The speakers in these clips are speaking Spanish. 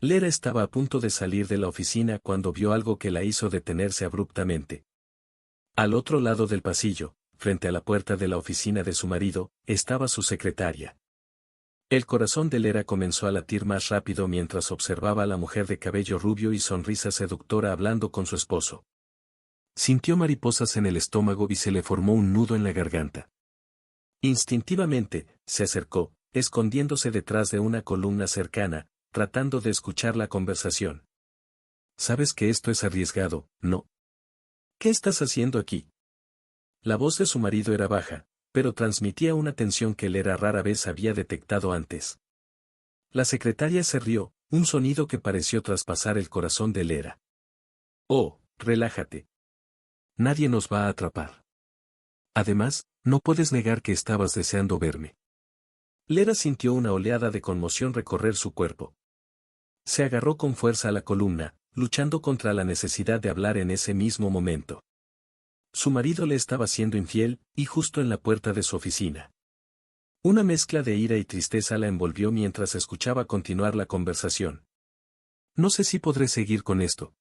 Lera estaba a punto de salir de la oficina cuando vio algo que la hizo detenerse abruptamente. Al otro lado del pasillo, frente a la puerta de la oficina de su marido, estaba su secretaria. El corazón de Lera comenzó a latir más rápido mientras observaba a la mujer de cabello rubio y sonrisa seductora hablando con su esposo. Sintió mariposas en el estómago y se le formó un nudo en la garganta. Instintivamente, se acercó, escondiéndose detrás de una columna cercana, tratando de escuchar la conversación. «Sabes que esto es arriesgado, ¿no? ¿Qué estás haciendo aquí?» La voz de su marido era baja, pero transmitía una tensión que Lera rara vez había detectado antes. La secretaria se rió, un sonido que pareció traspasar el corazón de Lera. «Oh, relájate. Nadie nos va a atrapar. Además, no puedes negar que estabas deseando verme». Lera sintió una oleada de conmoción recorrer su cuerpo. Se agarró con fuerza a la columna, luchando contra la necesidad de hablar en ese mismo momento. Su marido le estaba siendo infiel, y justo en la puerta de su oficina. Una mezcla de ira y tristeza la envolvió mientras escuchaba continuar la conversación. «No sé si podré seguir con esto.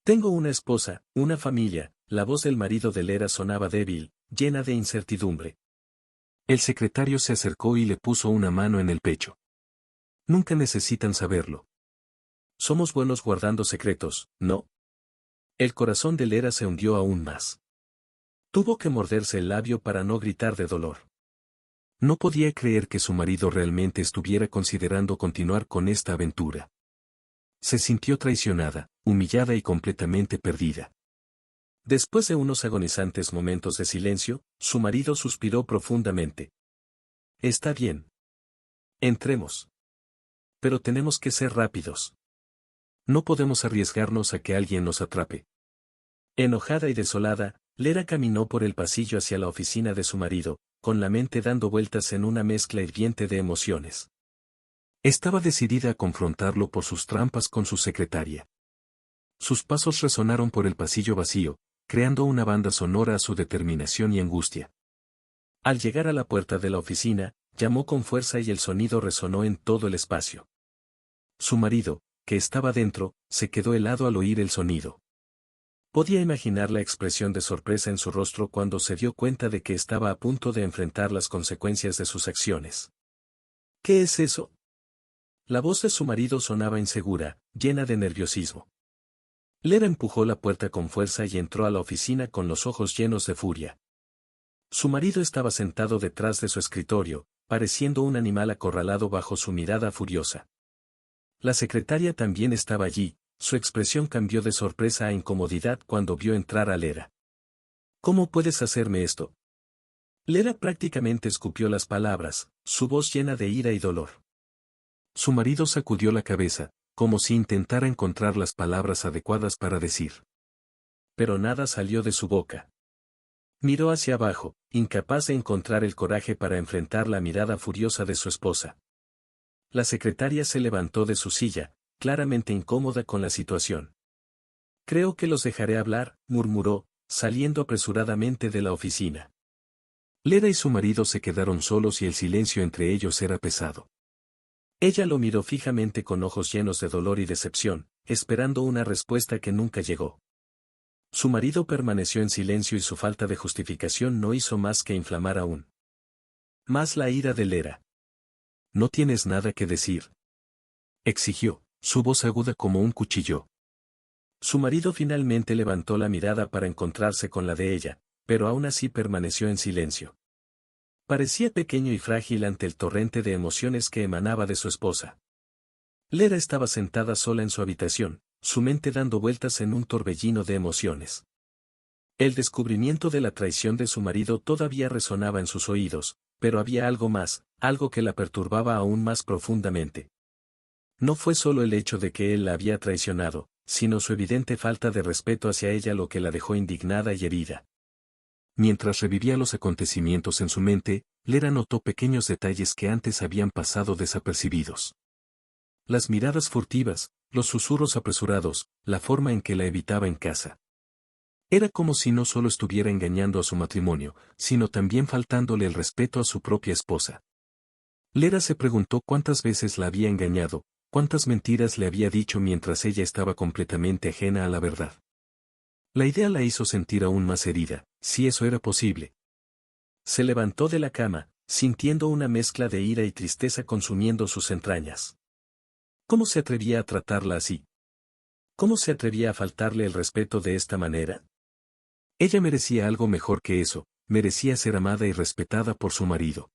Tengo una esposa, una familia». La voz del marido de Lera sonaba débil, llena de incertidumbre. El secretario se acercó y le puso una mano en el pecho. «Nunca necesitan saberlo. Somos buenos guardando secretos, ¿no?» El corazón de Lera se hundió aún más. Tuvo que morderse el labio para no gritar de dolor. No podía creer que su marido realmente estuviera considerando continuar con esta aventura. Se sintió traicionada, humillada y completamente perdida. Después de unos agonizantes momentos de silencio, su marido suspiró profundamente. «Está bien. Entremos. Pero tenemos que ser rápidos. No podemos arriesgarnos a que alguien nos atrape». Enojada y desolada, Lera caminó por el pasillo hacia la oficina de su marido, con la mente dando vueltas en una mezcla hirviente de emociones. Estaba decidida a confrontarlo por sus trampas con su secretaria. Sus pasos resonaron por el pasillo vacío, creando una banda sonora a su determinación y angustia. Al llegar a la puerta de la oficina, llamó con fuerza y el sonido resonó en todo el espacio. Su marido, que estaba dentro, se quedó helado al oír el sonido. Podía imaginar la expresión de sorpresa en su rostro cuando se dio cuenta de que estaba a punto de enfrentar las consecuencias de sus acciones. «¿Qué es eso?» La voz de su marido sonaba insegura, llena de nerviosismo. Lera empujó la puerta con fuerza y entró a la oficina con los ojos llenos de furia. Su marido estaba sentado detrás de su escritorio, pareciendo un animal acorralado bajo su mirada furiosa. La secretaria también estaba allí, su expresión cambió de sorpresa a incomodidad cuando vio entrar a Lera. «¿Cómo puedes hacerme esto?» Lera prácticamente escupió las palabras, su voz llena de ira y dolor. Su marido sacudió la cabeza, como si intentara encontrar las palabras adecuadas para decir. Pero nada salió de su boca. Miró hacia abajo, incapaz de encontrar el coraje para enfrentar la mirada furiosa de su esposa. La secretaria se levantó de su silla, claramente incómoda con la situación. «Creo que los dejaré hablar», murmuró, saliendo apresuradamente de la oficina. Lera y su marido se quedaron solos y el silencio entre ellos era pesado. Ella lo miró fijamente con ojos llenos de dolor y decepción, esperando una respuesta que nunca llegó. Su marido permaneció en silencio y su falta de justificación no hizo más que inflamar aún más la ira de Lera. «¿No tienes nada que decir?», exigió, su voz aguda como un cuchillo. Su marido finalmente levantó la mirada para encontrarse con la de ella, pero aún así permaneció en silencio. Parecía pequeño y frágil ante el torrente de emociones que emanaba de su esposa. Lera estaba sentada sola en su habitación, su mente dando vueltas en un torbellino de emociones. El descubrimiento de la traición de su marido todavía resonaba en sus oídos, pero había algo más, algo que la perturbaba aún más profundamente. No fue solo el hecho de que él la había traicionado, sino su evidente falta de respeto hacia ella lo que la dejó indignada y herida. Mientras revivía los acontecimientos en su mente, Lera notó pequeños detalles que antes habían pasado desapercibidos. Las miradas furtivas, los susurros apresurados, la forma en que la evitaba en casa. Era como si no solo estuviera engañando a su matrimonio, sino también faltándole el respeto a su propia esposa. Lera se preguntó cuántas veces la había engañado, ¿Cuántas mentiras le había dicho mientras ella estaba completamente ajena a la verdad? La idea la hizo sentir aún más herida, si eso era posible. Se levantó de la cama, sintiendo una mezcla de ira y tristeza consumiendo sus entrañas. ¿Cómo se atrevía a tratarla así? ¿Cómo se atrevía a faltarle el respeto de esta manera? Ella merecía algo mejor que eso, merecía ser amada y respetada por su marido.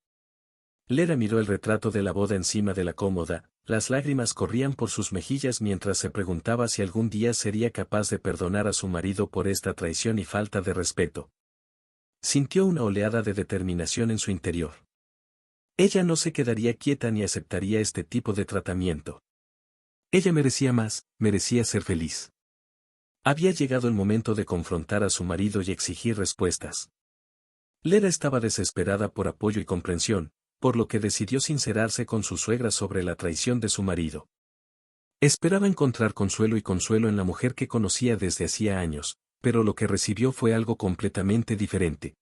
Lera miró el retrato de la boda encima de la cómoda, las lágrimas corrían por sus mejillas mientras se preguntaba si algún día sería capaz de perdonar a su marido por esta traición y falta de respeto. Sintió una oleada de determinación en su interior. Ella no se quedaría quieta ni aceptaría este tipo de tratamiento. Ella merecía más, merecía ser feliz. Había llegado el momento de confrontar a su marido y exigir respuestas. Lera estaba desesperada por apoyo y comprensión, por lo que decidió sincerarse con su suegra sobre la traición de su marido. Esperaba encontrar consuelo en la mujer que conocía desde hacía años, pero lo que recibió fue algo completamente diferente.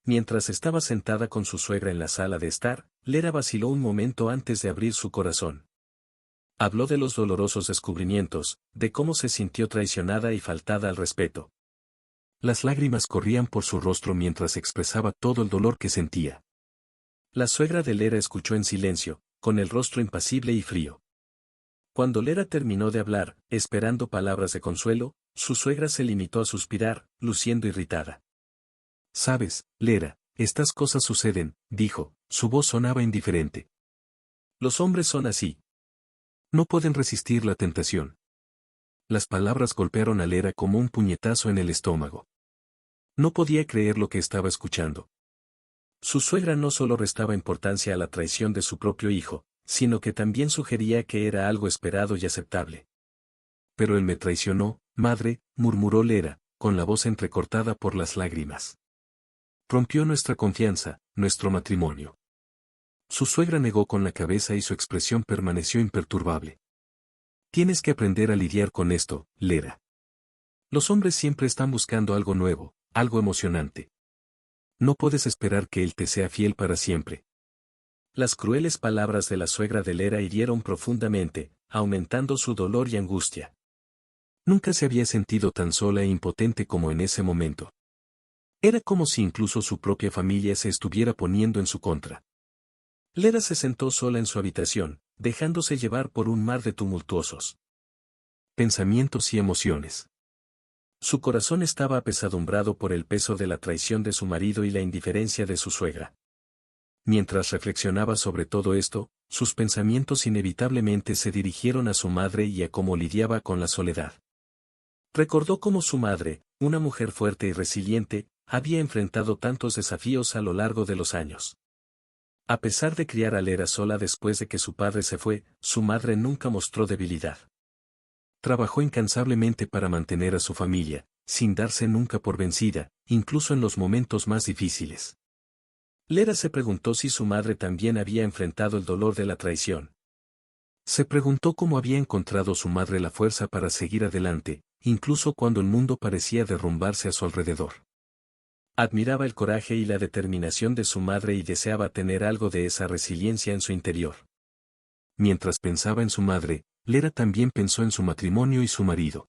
Mientras estaba sentada con su suegra en la sala de estar, Lera vaciló un momento antes de abrir su corazón. Habló de los dolorosos descubrimientos, de cómo se sintió traicionada y faltada al respeto. Las lágrimas corrían por su rostro mientras expresaba todo el dolor que sentía. La suegra de Lera escuchó en silencio, con el rostro impasible y frío. Cuando Lera terminó de hablar, esperando palabras de consuelo, su suegra se limitó a suspirar, luciendo irritada. «Sabes, Lera, estas cosas suceden», dijo, su voz sonaba indiferente. «Los hombres son así. No pueden resistir la tentación». Las palabras golpearon a Lera como un puñetazo en el estómago. No podía creer lo que estaba escuchando. Su suegra no solo restaba importancia a la traición de su propio hijo, sino que también sugería que era algo esperado y aceptable. «Pero él me traicionó, madre», murmuró Lera, con la voz entrecortada por las lágrimas. «Rompió nuestra confianza, nuestro matrimonio». Su suegra negó con la cabeza y su expresión permaneció imperturbable. «Tienes que aprender a lidiar con esto, Lera. Los hombres siempre están buscando algo nuevo, algo emocionante. No puedes esperar que él te sea fiel para siempre». Las crueles palabras de la suegra de Lera hirieron profundamente, aumentando su dolor y angustia. Nunca se había sentido tan sola e impotente como en ese momento. Era como si incluso su propia familia se estuviera poniendo en su contra. Lera se sentó sola en su habitación, dejándose llevar por un mar de tumultuosos pensamientos y emociones. Su corazón estaba apesadumbrado por el peso de la traición de su marido y la indiferencia de su suegra. Mientras reflexionaba sobre todo esto, sus pensamientos inevitablemente se dirigieron a su madre y a cómo lidiaba con la soledad. Recordó cómo su madre, una mujer fuerte y resiliente, había enfrentado tantos desafíos a lo largo de los años. A pesar de criar a Lera sola después de que su padre se fue, su madre nunca mostró debilidad. Trabajó incansablemente para mantener a su familia, sin darse nunca por vencida, incluso en los momentos más difíciles. Lera se preguntó si su madre también había enfrentado el dolor de la traición. Se preguntó cómo había encontrado su madre la fuerza para seguir adelante, incluso cuando el mundo parecía derrumbarse a su alrededor. Admiraba el coraje y la determinación de su madre y deseaba tener algo de esa resiliencia en su interior. Mientras pensaba en su madre, Lera también pensó en su matrimonio y su marido.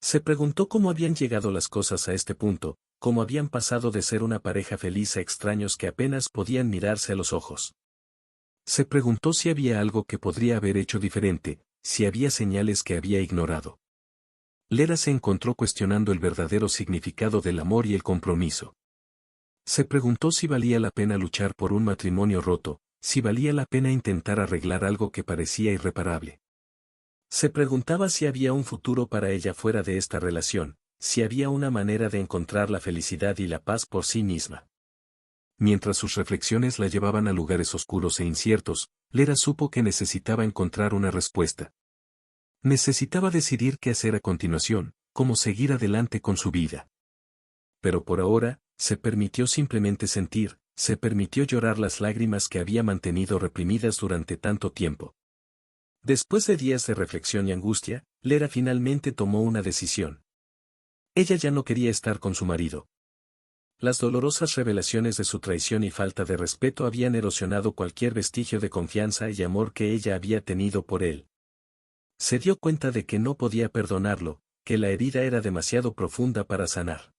Se preguntó cómo habían llegado las cosas a este punto, cómo habían pasado de ser una pareja feliz a extraños que apenas podían mirarse a los ojos. Se preguntó si había algo que podría haber hecho diferente, si había señales que había ignorado. Lera se encontró cuestionando el verdadero significado del amor y el compromiso. Se preguntó si valía la pena luchar por un matrimonio roto, si valía la pena intentar arreglar algo que parecía irreparable. Se preguntaba si había un futuro para ella fuera de esta relación, si había una manera de encontrar la felicidad y la paz por sí misma. Mientras sus reflexiones la llevaban a lugares oscuros e inciertos, Lera supo que necesitaba encontrar una respuesta. Necesitaba decidir qué hacer a continuación, cómo seguir adelante con su vida. Pero por ahora, se permitió simplemente sentir, se permitió llorar las lágrimas que había mantenido reprimidas durante tanto tiempo. Después de días de reflexión y angustia, Lera finalmente tomó una decisión. Ella ya no quería estar con su marido. Las dolorosas revelaciones de su traición y falta de respeto habían erosionado cualquier vestigio de confianza y amor que ella había tenido por él. Se dio cuenta de que no podía perdonarlo, que la herida era demasiado profunda para sanar.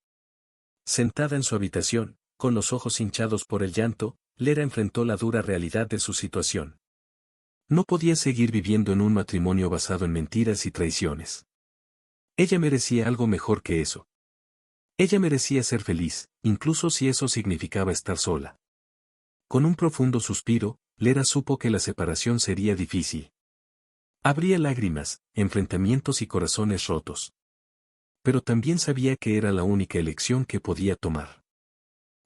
Sentada en su habitación, con los ojos hinchados por el llanto, Lera enfrentó la dura realidad de su situación. No podía seguir viviendo en un matrimonio basado en mentiras y traiciones. Ella merecía algo mejor que eso. Ella merecía ser feliz, incluso si eso significaba estar sola. Con un profundo suspiro, Lera supo que la separación sería difícil. Habría lágrimas, enfrentamientos y corazones rotos. Pero también sabía que era la única elección que podía tomar.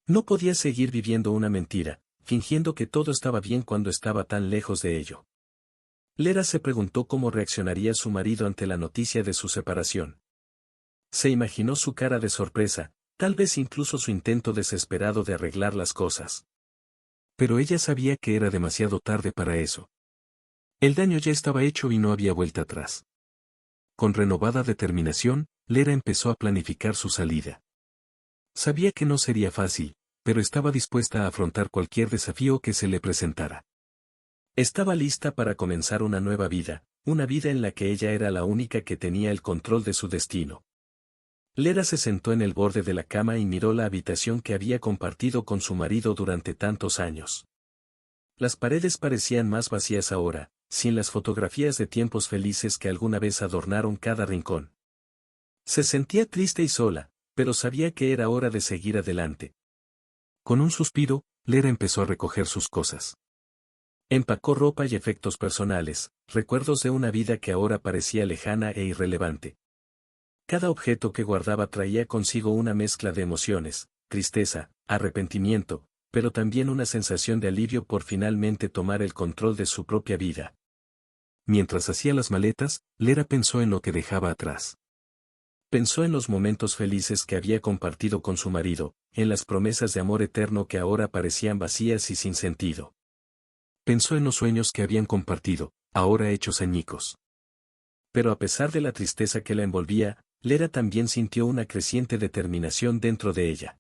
No podía seguir viviendo una mentira, fingiendo que todo estaba bien cuando estaba tan lejos de ello. Lera se preguntó cómo reaccionaría su marido ante la noticia de su separación. Se imaginó su cara de sorpresa, tal vez incluso su intento desesperado de arreglar las cosas. Pero ella sabía que era demasiado tarde para eso. El daño ya estaba hecho y no había vuelta atrás. Con renovada determinación, Lera empezó a planificar su salida. Sabía que no sería fácil, pero estaba dispuesta a afrontar cualquier desafío que se le presentara. Estaba lista para comenzar una nueva vida, una vida en la que ella era la única que tenía el control de su destino. Lera se sentó en el borde de la cama y miró la habitación que había compartido con su marido durante tantos años. Las paredes parecían más vacías ahora, sin las fotografías de tiempos felices que alguna vez adornaron cada rincón. Se sentía triste y sola, pero sabía que era hora de seguir adelante. Con un suspiro, Lera empezó a recoger sus cosas. Empacó ropa y efectos personales, recuerdos de una vida que ahora parecía lejana e irrelevante. Cada objeto que guardaba traía consigo una mezcla de emociones, tristeza, arrepentimiento, pero también una sensación de alivio por finalmente tomar el control de su propia vida. Mientras hacía las maletas, Lera pensó en lo que dejaba atrás. Pensó en los momentos felices que había compartido con su marido, en las promesas de amor eterno que ahora parecían vacías y sin sentido. Pensó en los sueños que habían compartido, ahora hechos añicos. Pero a pesar de la tristeza que la envolvía, Lera también sintió una creciente determinación dentro de ella.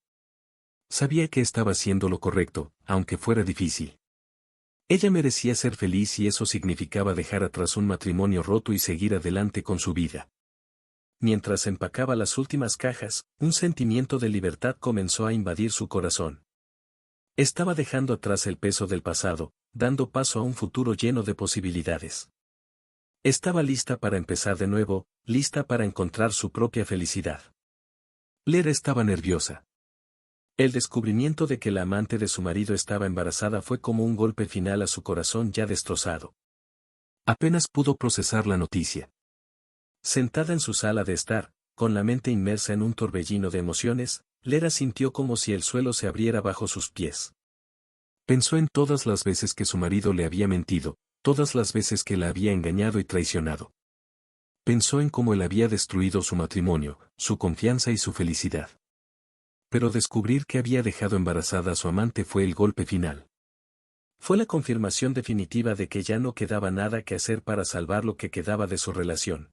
Sabía que estaba haciendo lo correcto, aunque fuera difícil. Ella merecía ser feliz y eso significaba dejar atrás un matrimonio roto y seguir adelante con su vida. Mientras empacaba las últimas cajas, un sentimiento de libertad comenzó a invadir su corazón. Estaba dejando atrás el peso del pasado, dando paso a un futuro lleno de posibilidades. Estaba lista para empezar de nuevo, lista para encontrar su propia felicidad. Lera estaba nerviosa. El descubrimiento de que la amante de su marido estaba embarazada fue como un golpe final a su corazón ya destrozado. Apenas pudo procesar la noticia. Sentada en su sala de estar, con la mente inmersa en un torbellino de emociones, Lera sintió como si el suelo se abriera bajo sus pies. Pensó en todas las veces que su marido le había mentido, todas las veces que la había engañado y traicionado. Pensó en cómo él había destruido su matrimonio, su confianza y su felicidad. Pero descubrir que había dejado embarazada a su amante fue el golpe final. Fue la confirmación definitiva de que ya no quedaba nada que hacer para salvar lo que quedaba de su relación.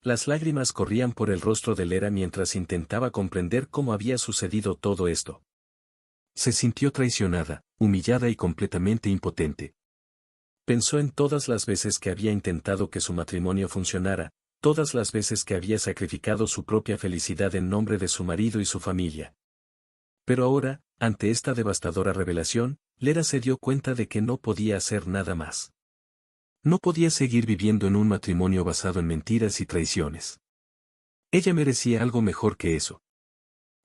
Las lágrimas corrían por el rostro de Lera mientras intentaba comprender cómo había sucedido todo esto. Se sintió traicionada, humillada y completamente impotente. Pensó en todas las veces que había intentado que su matrimonio funcionara, todas las veces que había sacrificado su propia felicidad en nombre de su marido y su familia. Pero ahora, ante esta devastadora revelación, Lera se dio cuenta de que no podía hacer nada más. No podía seguir viviendo en un matrimonio basado en mentiras y traiciones. Ella merecía algo mejor que eso.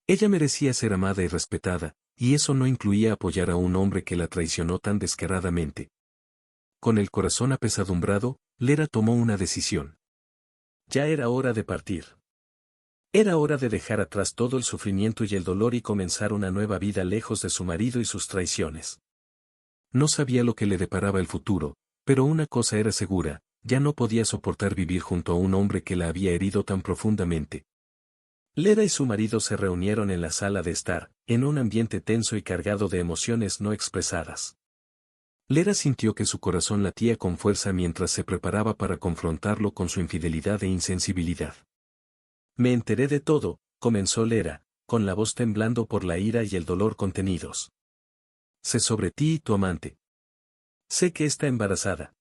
Ella merecía ser amada y respetada, y eso no incluía apoyar a un hombre que la traicionó tan descaradamente. Con el corazón apesadumbrado, Lera tomó una decisión. Ya era hora de partir. Era hora de dejar atrás todo el sufrimiento y el dolor y comenzar una nueva vida lejos de su marido y sus traiciones. No sabía lo que le deparaba el futuro, pero una cosa era segura, ya no podía soportar vivir junto a un hombre que la había herido tan profundamente. Lera y su marido se reunieron en la sala de estar, en un ambiente tenso y cargado de emociones no expresadas. Lera sintió que su corazón latía con fuerza mientras se preparaba para confrontarlo con su infidelidad e insensibilidad. Me enteré de todo, comenzó Lera, con la voz temblando por la ira y el dolor contenidos. Sé sobre ti y tu amante. Sé que está embarazada.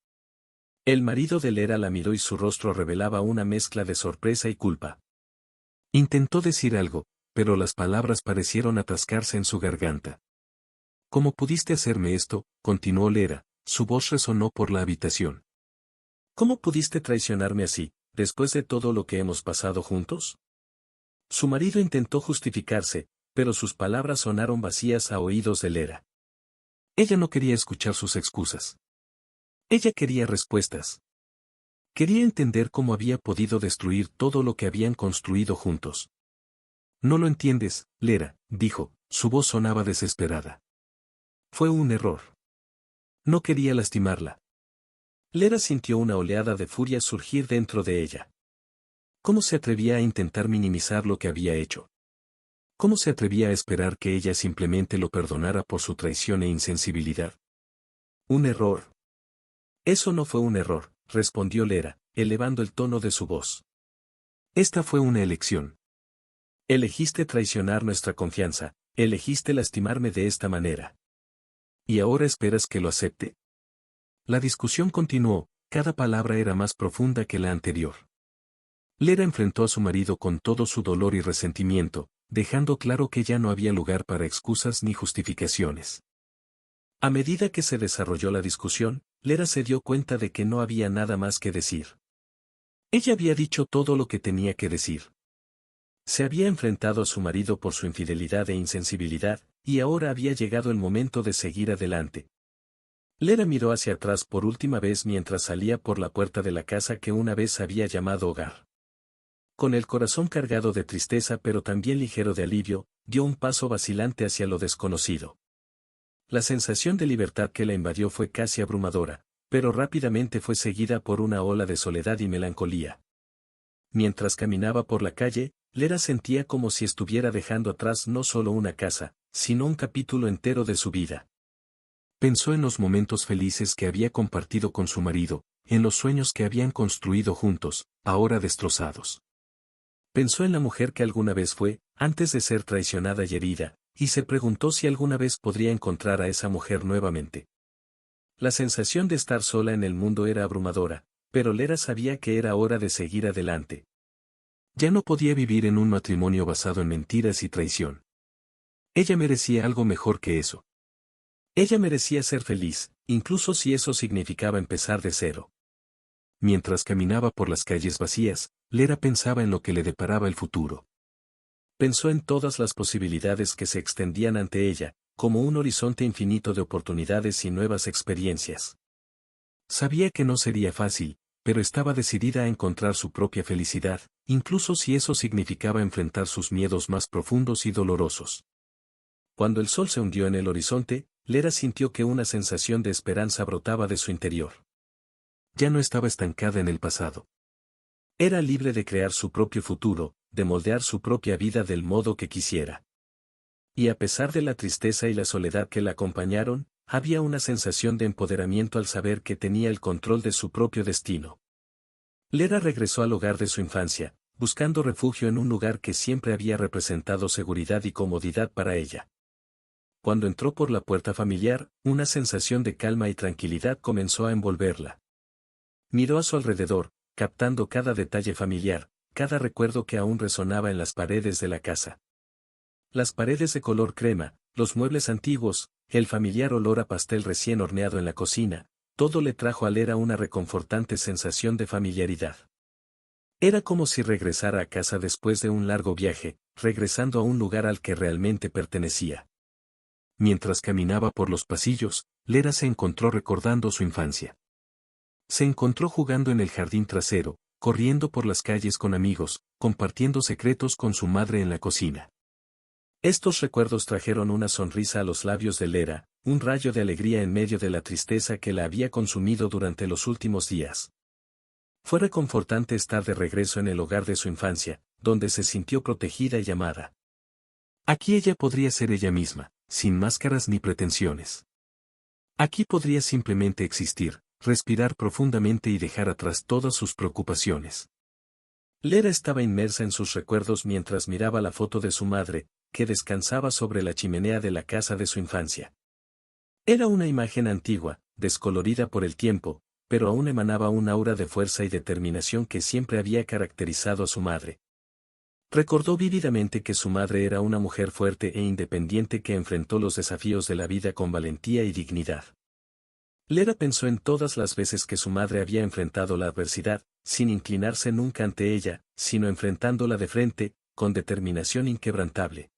El marido de Lera la miró y su rostro revelaba una mezcla de sorpresa y culpa. Intentó decir algo, pero las palabras parecieron atascarse en su garganta. ¿Cómo pudiste hacerme esto?, continuó Lera, su voz resonó por la habitación. ¿Cómo pudiste traicionarme así, después de todo lo que hemos pasado juntos? Su marido intentó justificarse, pero sus palabras sonaron vacías a oídos de Lera. Ella no quería escuchar sus excusas. Ella quería respuestas. Quería entender cómo había podido destruir todo lo que habían construido juntos. No lo entiendes, Lera, dijo, su voz sonaba desesperada. Fue un error. No quería lastimarla. Lera sintió una oleada de furia surgir dentro de ella. ¿Cómo se atrevía a intentar minimizar lo que había hecho? ¿Cómo se atrevía a esperar que ella simplemente lo perdonara por su traición e insensibilidad? Un error. Eso no fue un error, respondió Lera, elevando el tono de su voz. Esta fue una elección. Elegiste traicionar nuestra confianza, elegiste lastimarme de esta manera. ¿Y ahora esperas que lo acepte? La discusión continuó, cada palabra era más profunda que la anterior. Lera enfrentó a su marido con todo su dolor y resentimiento, dejando claro que ya no había lugar para excusas ni justificaciones. A medida que se desarrolló la discusión, Lera se dio cuenta de que no había nada más que decir. Ella había dicho todo lo que tenía que decir. Se había enfrentado a su marido por su infidelidad e insensibilidad, y ahora había llegado el momento de seguir adelante. Lera miró hacia atrás por última vez mientras salía por la puerta de la casa que una vez había llamado hogar. Con el corazón cargado de tristeza pero también ligero de alivio, dio un paso vacilante hacia lo desconocido. La sensación de libertad que la invadió fue casi abrumadora, pero rápidamente fue seguida por una ola de soledad y melancolía. Mientras caminaba por la calle, Lera sentía como si estuviera dejando atrás no solo una casa, sino un capítulo entero de su vida. Pensó en los momentos felices que había compartido con su marido, en los sueños que habían construido juntos, ahora destrozados. Pensó en la mujer que alguna vez fue, antes de ser traicionada y herida, y se preguntó si alguna vez podría encontrar a esa mujer nuevamente. La sensación de estar sola en el mundo era abrumadora, pero Lera sabía que era hora de seguir adelante. Ya no podía vivir en un matrimonio basado en mentiras y traición. Ella merecía algo mejor que eso. Ella merecía ser feliz, incluso si eso significaba empezar de cero. Mientras caminaba por las calles vacías, Lera pensaba en lo que le deparaba el futuro. Pensó en todas las posibilidades que se extendían ante ella, como un horizonte infinito de oportunidades y nuevas experiencias. Sabía que no sería fácil, pero estaba decidida a encontrar su propia felicidad, incluso si eso significaba enfrentar sus miedos más profundos y dolorosos. Cuando el sol se hundió en el horizonte, Lera sintió que una sensación de esperanza brotaba de su interior. Ya no estaba estancada en el pasado. Era libre de crear su propio futuro, de moldear su propia vida del modo que quisiera. Y a pesar de la tristeza y la soledad que la acompañaron, había una sensación de empoderamiento al saber que tenía el control de su propio destino. Lera regresó al hogar de su infancia, buscando refugio en un lugar que siempre había representado seguridad y comodidad para ella. Cuando entró por la puerta familiar, una sensación de calma y tranquilidad comenzó a envolverla. Miró a su alrededor, captando cada detalle familiar, cada recuerdo que aún resonaba en las paredes de la casa. Las paredes de color crema, los muebles antiguos, el familiar olor a pastel recién horneado en la cocina, todo le trajo a Lera una reconfortante sensación de familiaridad. Era como si regresara a casa después de un largo viaje, regresando a un lugar al que realmente pertenecía. Mientras caminaba por los pasillos, Lera se encontró recordando su infancia. Se encontró jugando en el jardín trasero, corriendo por las calles con amigos, compartiendo secretos con su madre en la cocina. Estos recuerdos trajeron una sonrisa a los labios de Lera, un rayo de alegría en medio de la tristeza que la había consumido durante los últimos días. Fue reconfortante estar de regreso en el hogar de su infancia, donde se sintió protegida y amada. Aquí ella podría ser ella misma, sin máscaras ni pretensiones. Aquí podría simplemente existir, respirar profundamente y dejar atrás todas sus preocupaciones. Lera estaba inmersa en sus recuerdos mientras miraba la foto de su madre, que descansaba sobre la chimenea de la casa de su infancia. Era una imagen antigua, descolorida por el tiempo, pero aún emanaba un aura de fuerza y determinación que siempre había caracterizado a su madre. Recordó vívidamente que su madre era una mujer fuerte e independiente que enfrentó los desafíos de la vida con valentía y dignidad. Lera pensó en todas las veces que su madre había enfrentado la adversidad, sin inclinarse nunca ante ella, sino enfrentándola de frente, con determinación inquebrantable.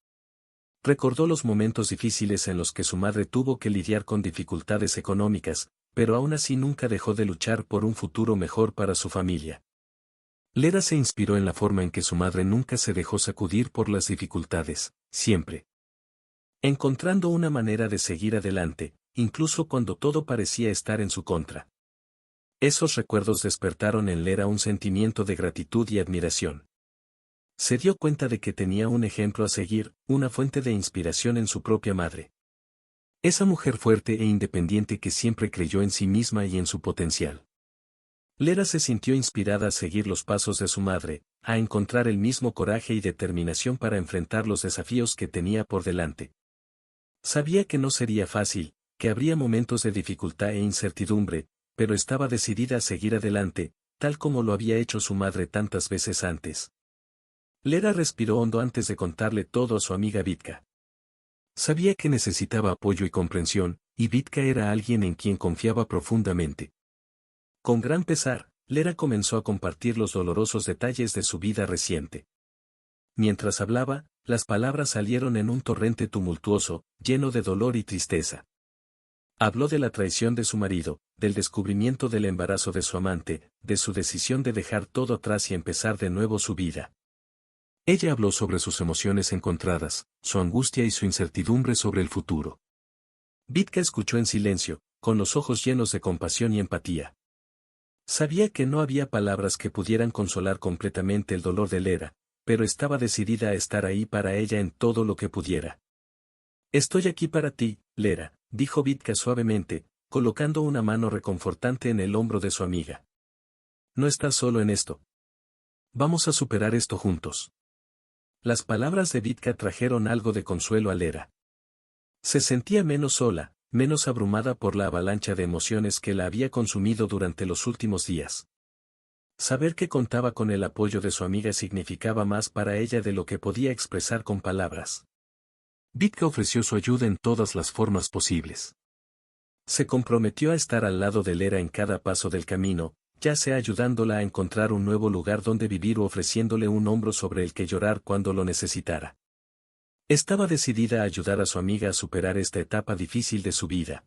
Recordó los momentos difíciles en los que su madre tuvo que lidiar con dificultades económicas, pero aún así nunca dejó de luchar por un futuro mejor para su familia. Lera se inspiró en la forma en que su madre nunca se dejó sacudir por las dificultades, siempre encontrando una manera de seguir adelante, incluso cuando todo parecía estar en su contra. Esos recuerdos despertaron en Lera un sentimiento de gratitud y admiración. Se dio cuenta de que tenía un ejemplo a seguir, una fuente de inspiración en su propia madre. Esa mujer fuerte e independiente que siempre creyó en sí misma y en su potencial. Lera se sintió inspirada a seguir los pasos de su madre, a encontrar el mismo coraje y determinación para enfrentar los desafíos que tenía por delante. Sabía que no sería fácil, que habría momentos de dificultad e incertidumbre, pero estaba decidida a seguir adelante, tal como lo había hecho su madre tantas veces antes. Lera respiró hondo antes de contarle todo a su amiga Vitka. Sabía que necesitaba apoyo y comprensión, y Vitka era alguien en quien confiaba profundamente. Con gran pesar, Lera comenzó a compartir los dolorosos detalles de su vida reciente. Mientras hablaba, las palabras salieron en un torrente tumultuoso, lleno de dolor y tristeza. Habló de la traición de su marido, del descubrimiento del embarazo de su amante, de su decisión de dejar todo atrás y empezar de nuevo su vida. Ella habló sobre sus emociones encontradas, su angustia y su incertidumbre sobre el futuro. Vitka escuchó en silencio, con los ojos llenos de compasión y empatía. Sabía que no había palabras que pudieran consolar completamente el dolor de Lera, pero estaba decidida a estar ahí para ella en todo lo que pudiera. Estoy aquí para ti, Lera, dijo Vitka suavemente, colocando una mano reconfortante en el hombro de su amiga. No estás solo en esto. Vamos a superar esto juntos. Las palabras de Vitka trajeron algo de consuelo a Lera. Se sentía menos sola, menos abrumada por la avalancha de emociones que la había consumido durante los últimos días. Saber que contaba con el apoyo de su amiga significaba más para ella de lo que podía expresar con palabras. Vitka ofreció su ayuda en todas las formas posibles. Se comprometió a estar al lado de Lera en cada paso del camino, ya sea ayudándola a encontrar un nuevo lugar donde vivir o ofreciéndole un hombro sobre el que llorar cuando lo necesitara. Estaba decidida a ayudar a su amiga a superar esta etapa difícil de su vida.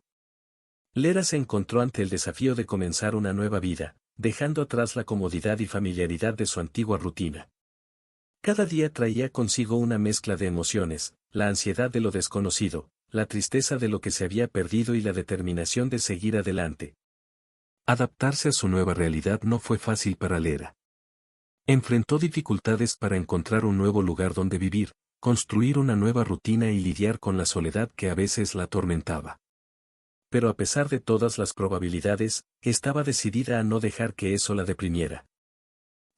Lera se encontró ante el desafío de comenzar una nueva vida, dejando atrás la comodidad y familiaridad de su antigua rutina. Cada día traía consigo una mezcla de emociones, la ansiedad de lo desconocido, la tristeza de lo que se había perdido y la determinación de seguir adelante. Adaptarse a su nueva realidad no fue fácil para Lera. Enfrentó dificultades para encontrar un nuevo lugar donde vivir, construir una nueva rutina y lidiar con la soledad que a veces la atormentaba. Pero a pesar de todas las probabilidades, estaba decidida a no dejar que eso la deprimiera.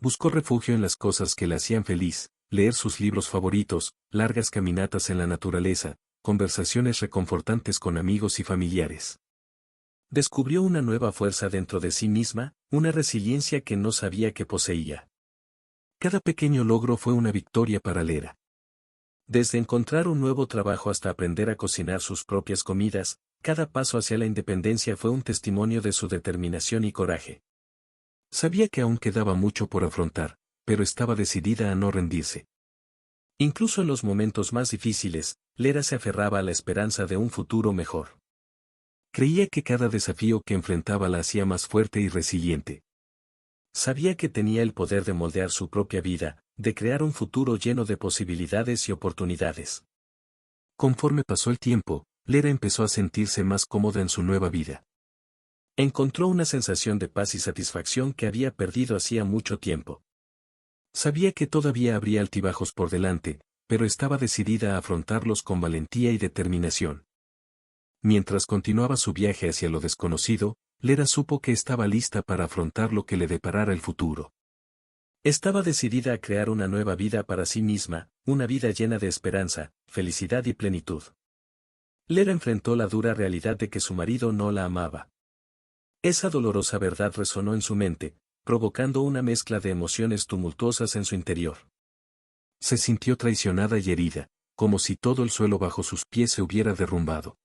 Buscó refugio en las cosas que la hacían feliz, leer sus libros favoritos, largas caminatas en la naturaleza, conversaciones reconfortantes con amigos y familiares. Descubrió una nueva fuerza dentro de sí misma, una resiliencia que no sabía que poseía. Cada pequeño logro fue una victoria para Lera. Desde encontrar un nuevo trabajo hasta aprender a cocinar sus propias comidas, cada paso hacia la independencia fue un testimonio de su determinación y coraje. Sabía que aún quedaba mucho por afrontar, pero estaba decidida a no rendirse. Incluso en los momentos más difíciles, Lera se aferraba a la esperanza de un futuro mejor. Creía que cada desafío que enfrentaba la hacía más fuerte y resiliente. Sabía que tenía el poder de moldear su propia vida, de crear un futuro lleno de posibilidades y oportunidades. Conforme pasó el tiempo, Lera empezó a sentirse más cómoda en su nueva vida. Encontró una sensación de paz y satisfacción que había perdido hacía mucho tiempo. Sabía que todavía habría altibajos por delante, pero estaba decidida a afrontarlos con valentía y determinación. Mientras continuaba su viaje hacia lo desconocido, Lera supo que estaba lista para afrontar lo que le deparara el futuro. Estaba decidida a crear una nueva vida para sí misma, una vida llena de esperanza, felicidad y plenitud. Lera enfrentó la dura realidad de que su marido no la amaba. Esa dolorosa verdad resonó en su mente, provocando una mezcla de emociones tumultuosas en su interior. Se sintió traicionada y herida, como si todo el suelo bajo sus pies se hubiera derrumbado.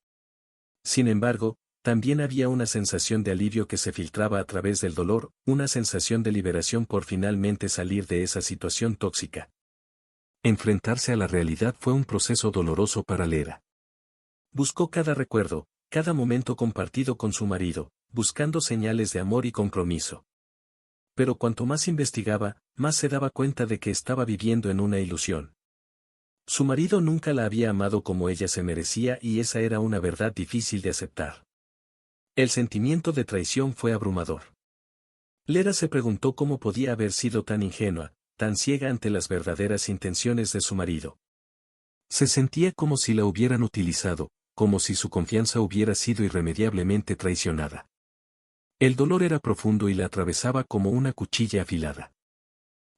Sin embargo, también había una sensación de alivio que se filtraba a través del dolor, una sensación de liberación por finalmente salir de esa situación tóxica. Enfrentarse a la realidad fue un proceso doloroso para Lera. Buscó cada recuerdo, cada momento compartido con su marido, buscando señales de amor y compromiso. Pero cuanto más investigaba, más se daba cuenta de que estaba viviendo en una ilusión. Su marido nunca la había amado como ella se merecía y esa era una verdad difícil de aceptar. El sentimiento de traición fue abrumador. Lera se preguntó cómo podía haber sido tan ingenua, tan ciega ante las verdaderas intenciones de su marido. Se sentía como si la hubieran utilizado, como si su confianza hubiera sido irremediablemente traicionada. El dolor era profundo y la atravesaba como una cuchilla afilada.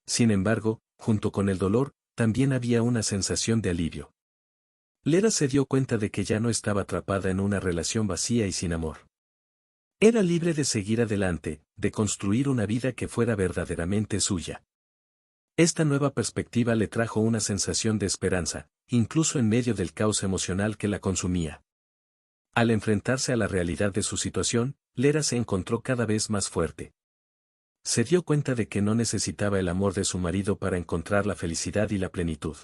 Sin embargo, junto con el dolor, también había una sensación de alivio. Lera se dio cuenta de que ya no estaba atrapada en una relación vacía y sin amor. Era libre de seguir adelante, de construir una vida que fuera verdaderamente suya. Esta nueva perspectiva le trajo una sensación de esperanza, incluso en medio del caos emocional que la consumía. Al enfrentarse a la realidad de su situación, Lera se encontró cada vez más fuerte. Se dio cuenta de que no necesitaba el amor de su marido para encontrar la felicidad y la plenitud.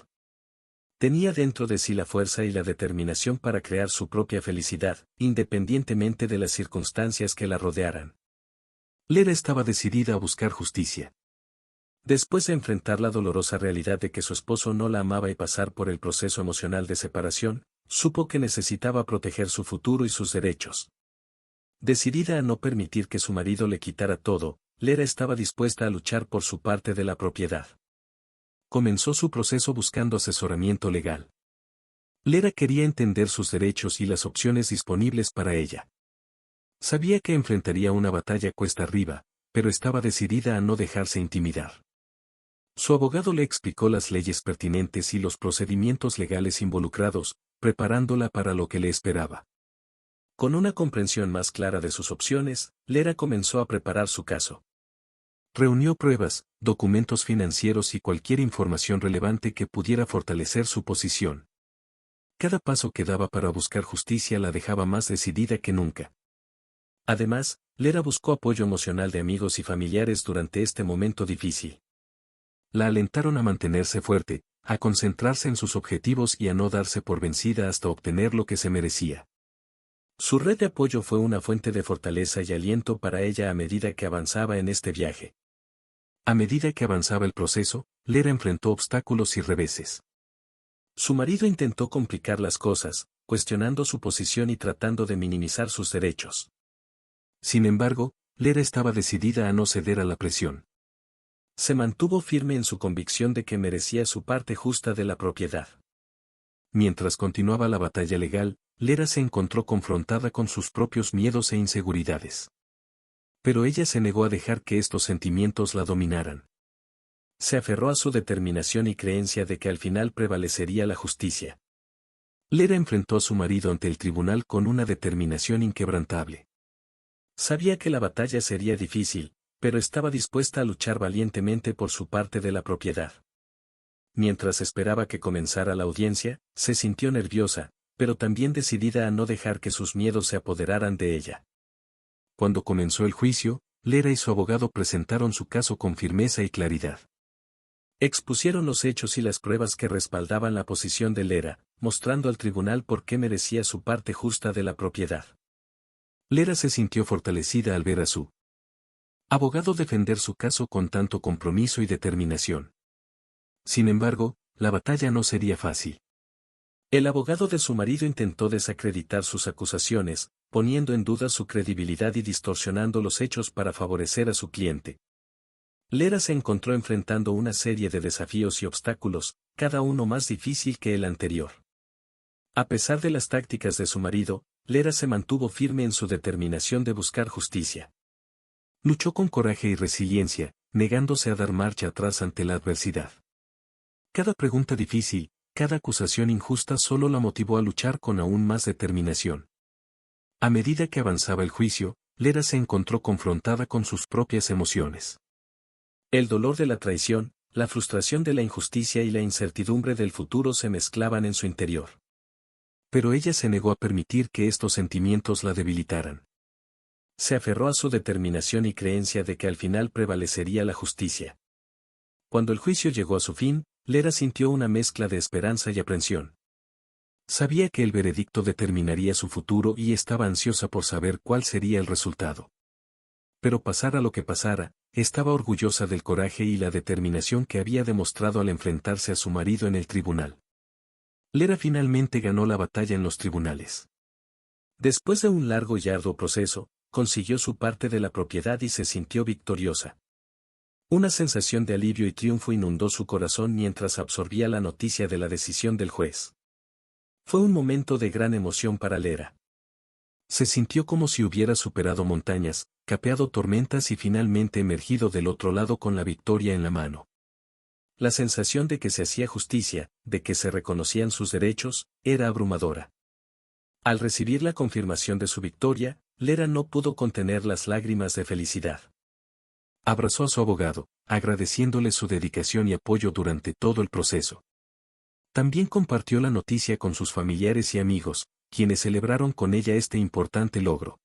Tenía dentro de sí la fuerza y la determinación para crear su propia felicidad, independientemente de las circunstancias que la rodearan. Lera estaba decidida a buscar justicia. Después de enfrentar la dolorosa realidad de que su esposo no la amaba y pasar por el proceso emocional de separación, supo que necesitaba proteger su futuro y sus derechos. Decidida a no permitir que su marido le quitara todo, Lera estaba dispuesta a luchar por su parte de la propiedad. Comenzó su proceso buscando asesoramiento legal. Lera quería entender sus derechos y las opciones disponibles para ella. Sabía que enfrentaría una batalla cuesta arriba, pero estaba decidida a no dejarse intimidar. Su abogado le explicó las leyes pertinentes y los procedimientos legales involucrados, preparándola para lo que le esperaba. Con una comprensión más clara de sus opciones, Lera comenzó a preparar su caso. Reunió pruebas, documentos financieros y cualquier información relevante que pudiera fortalecer su posición. Cada paso que daba para buscar justicia la dejaba más decidida que nunca. Además, Lera buscó apoyo emocional de amigos y familiares durante este momento difícil. La alentaron a mantenerse fuerte, a concentrarse en sus objetivos y a no darse por vencida hasta obtener lo que se merecía. Su red de apoyo fue una fuente de fortaleza y aliento para ella a medida que avanzaba en este viaje. A medida que avanzaba el proceso, Lera enfrentó obstáculos y reveses. Su marido intentó complicar las cosas, cuestionando su posición y tratando de minimizar sus derechos. Sin embargo, Lera estaba decidida a no ceder a la presión. Se mantuvo firme en su convicción de que merecía su parte justa de la propiedad. Mientras continuaba la batalla legal, Lera se encontró confrontada con sus propios miedos e inseguridades. Pero ella se negó a dejar que estos sentimientos la dominaran. Se aferró a su determinación y creencia de que al final prevalecería la justicia. Lera enfrentó a su marido ante el tribunal con una determinación inquebrantable. Sabía que la batalla sería difícil, pero estaba dispuesta a luchar valientemente por su parte de la propiedad. Mientras esperaba que comenzara la audiencia, se sintió nerviosa, pero también decidida a no dejar que sus miedos se apoderaran de ella. Cuando comenzó el juicio, Lera y su abogado presentaron su caso con firmeza y claridad. Expusieron los hechos y las pruebas que respaldaban la posición de Lera, mostrando al tribunal por qué merecía su parte justa de la propiedad. Lera se sintió fortalecida al ver a su abogado defender su caso con tanto compromiso y determinación. Sin embargo, la batalla no sería fácil. El abogado de su marido intentó desacreditar sus acusaciones, poniendo en duda su credibilidad y distorsionando los hechos para favorecer a su cliente. Lera se encontró enfrentando una serie de desafíos y obstáculos, cada uno más difícil que el anterior. A pesar de las tácticas de su marido, Lera se mantuvo firme en su determinación de buscar justicia. Luchó con coraje y resiliencia, negándose a dar marcha atrás ante la adversidad. Cada pregunta difícil, cada acusación injusta solo la motivó a luchar con aún más determinación. A medida que avanzaba el juicio, Lera se encontró confrontada con sus propias emociones. El dolor de la traición, la frustración de la injusticia y la incertidumbre del futuro se mezclaban en su interior. Pero ella se negó a permitir que estos sentimientos la debilitaran. Se aferró a su determinación y creencia de que al final prevalecería la justicia. Cuando el juicio llegó a su fin, Lera sintió una mezcla de esperanza y aprensión. Sabía que el veredicto determinaría su futuro y estaba ansiosa por saber cuál sería el resultado. Pero pasara lo que pasara, estaba orgullosa del coraje y la determinación que había demostrado al enfrentarse a su marido en el tribunal. Lera finalmente ganó la batalla en los tribunales. Después de un largo y arduo proceso, consiguió su parte de la propiedad y se sintió victoriosa. Una sensación de alivio y triunfo inundó su corazón mientras absorbía la noticia de la decisión del juez. Fue un momento de gran emoción para Lera. Se sintió como si hubiera superado montañas, capeado tormentas y finalmente emergido del otro lado con la victoria en la mano. La sensación de que se hacía justicia, de que se reconocían sus derechos, era abrumadora. Al recibir la confirmación de su victoria, Lera no pudo contener las lágrimas de felicidad. Abrazó a su abogado, agradeciéndole su dedicación y apoyo durante todo el proceso. También compartió la noticia con sus familiares y amigos, quienes celebraron con ella este importante logro.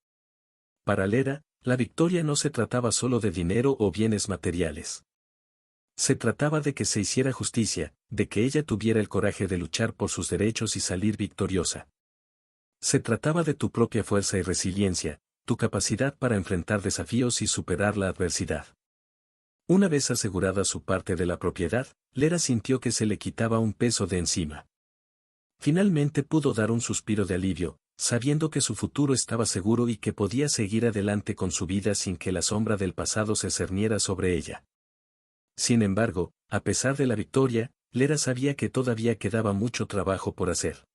Para Lera, la victoria no se trataba solo de dinero o bienes materiales. Se trataba de que se hiciera justicia, de que ella tuviera el coraje de luchar por sus derechos y salir victoriosa. Se trataba de tu propia fuerza y resiliencia, tu capacidad para enfrentar desafíos y superar la adversidad. Una vez asegurada su parte de la propiedad, Lera sintió que se le quitaba un peso de encima. Finalmente pudo dar un suspiro de alivio, sabiendo que su futuro estaba seguro y que podía seguir adelante con su vida sin que la sombra del pasado se cerniera sobre ella. Sin embargo, a pesar de la victoria, Lera sabía que todavía quedaba mucho trabajo por hacer.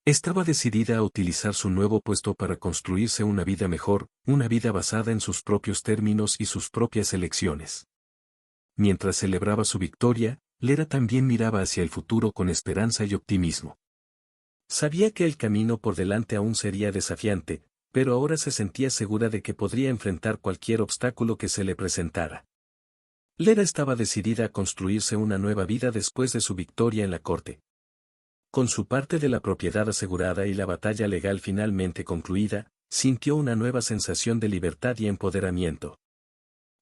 Estaba decidida a utilizar su nuevo puesto para construirse una vida mejor, una vida basada en sus propios términos y sus propias elecciones. Mientras celebraba su victoria, Lera también miraba hacia el futuro con esperanza y optimismo. Sabía que el camino por delante aún sería desafiante, pero ahora se sentía segura de que podría enfrentar cualquier obstáculo que se le presentara. Lera estaba decidida a construirse una nueva vida después de su victoria en la corte. Con su parte de la propiedad asegurada y la batalla legal finalmente concluida, sintió una nueva sensación de libertad y empoderamiento.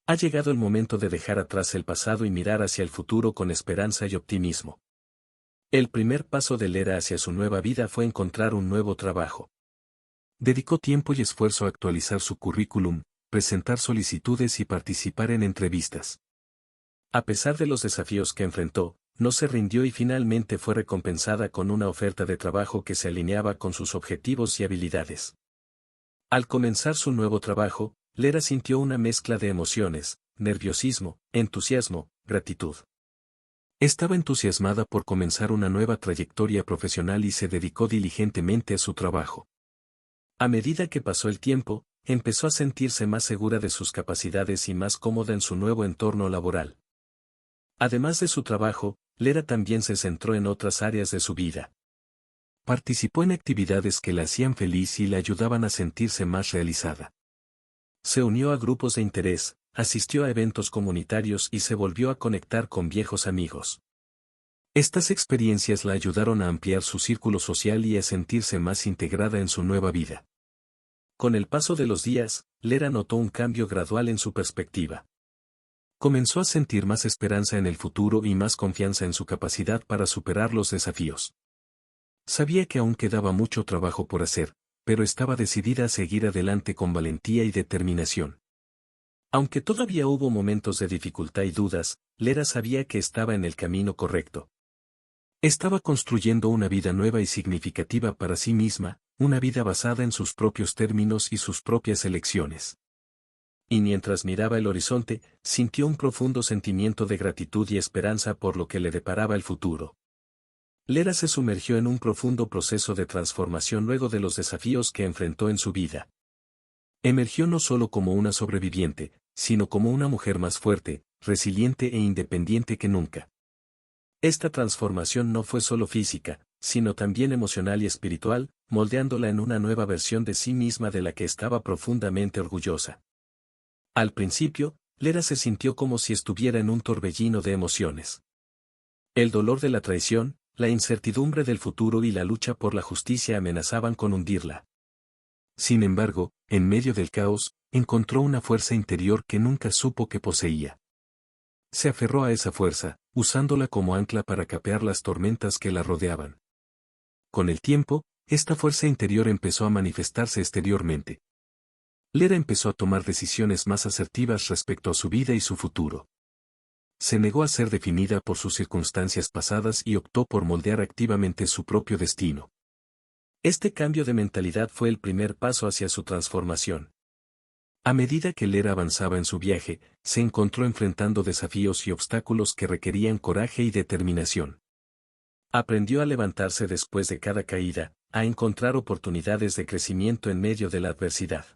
Ha llegado el momento de dejar atrás el pasado y mirar hacia el futuro con esperanza y optimismo. El primer paso de Lera hacia su nueva vida fue encontrar un nuevo trabajo. Dedicó tiempo y esfuerzo a actualizar su currículum, presentar solicitudes y participar en entrevistas. A pesar de los desafíos que enfrentó, no se rindió y finalmente fue recompensada con una oferta de trabajo que se alineaba con sus objetivos y habilidades. Al comenzar su nuevo trabajo, Lera sintió una mezcla de emociones, nerviosismo, entusiasmo, gratitud. Estaba entusiasmada por comenzar una nueva trayectoria profesional y se dedicó diligentemente a su trabajo. A medida que pasó el tiempo, empezó a sentirse más segura de sus capacidades y más cómoda en su nuevo entorno laboral. Además de su trabajo, Lera también se centró en otras áreas de su vida. Participó en actividades que la hacían feliz y la ayudaban a sentirse más realizada. Se unió a grupos de interés, asistió a eventos comunitarios y se volvió a conectar con viejos amigos. Estas experiencias la ayudaron a ampliar su círculo social y a sentirse más integrada en su nueva vida. Con el paso de los días, Lera notó un cambio gradual en su perspectiva. Comenzó a sentir más esperanza en el futuro y más confianza en su capacidad para superar los desafíos. Sabía que aún quedaba mucho trabajo por hacer, pero estaba decidida a seguir adelante con valentía y determinación. Aunque todavía hubo momentos de dificultad y dudas, Lera sabía que estaba en el camino correcto. Estaba construyendo una vida nueva y significativa para sí misma, una vida basada en sus propios términos y sus propias elecciones. Y mientras miraba el horizonte, sintió un profundo sentimiento de gratitud y esperanza por lo que le deparaba el futuro. Lera se sumergió en un profundo proceso de transformación luego de los desafíos que enfrentó en su vida. Emergió no solo como una sobreviviente, sino como una mujer más fuerte, resiliente e independiente que nunca. Esta transformación no fue solo física, sino también emocional y espiritual, moldeándola en una nueva versión de sí misma de la que estaba profundamente orgullosa. Al principio, Lera se sintió como si estuviera en un torbellino de emociones. El dolor de la traición, la incertidumbre del futuro y la lucha por la justicia amenazaban con hundirla. Sin embargo, en medio del caos, encontró una fuerza interior que nunca supo que poseía. Se aferró a esa fuerza, usándola como ancla para capear las tormentas que la rodeaban. Con el tiempo, esta fuerza interior empezó a manifestarse exteriormente. Lera empezó a tomar decisiones más asertivas respecto a su vida y su futuro. Se negó a ser definida por sus circunstancias pasadas y optó por moldear activamente su propio destino. Este cambio de mentalidad fue el primer paso hacia su transformación. A medida que Lera avanzaba en su viaje, se encontró enfrentando desafíos y obstáculos que requerían coraje y determinación. Aprendió a levantarse después de cada caída, a encontrar oportunidades de crecimiento en medio de la adversidad.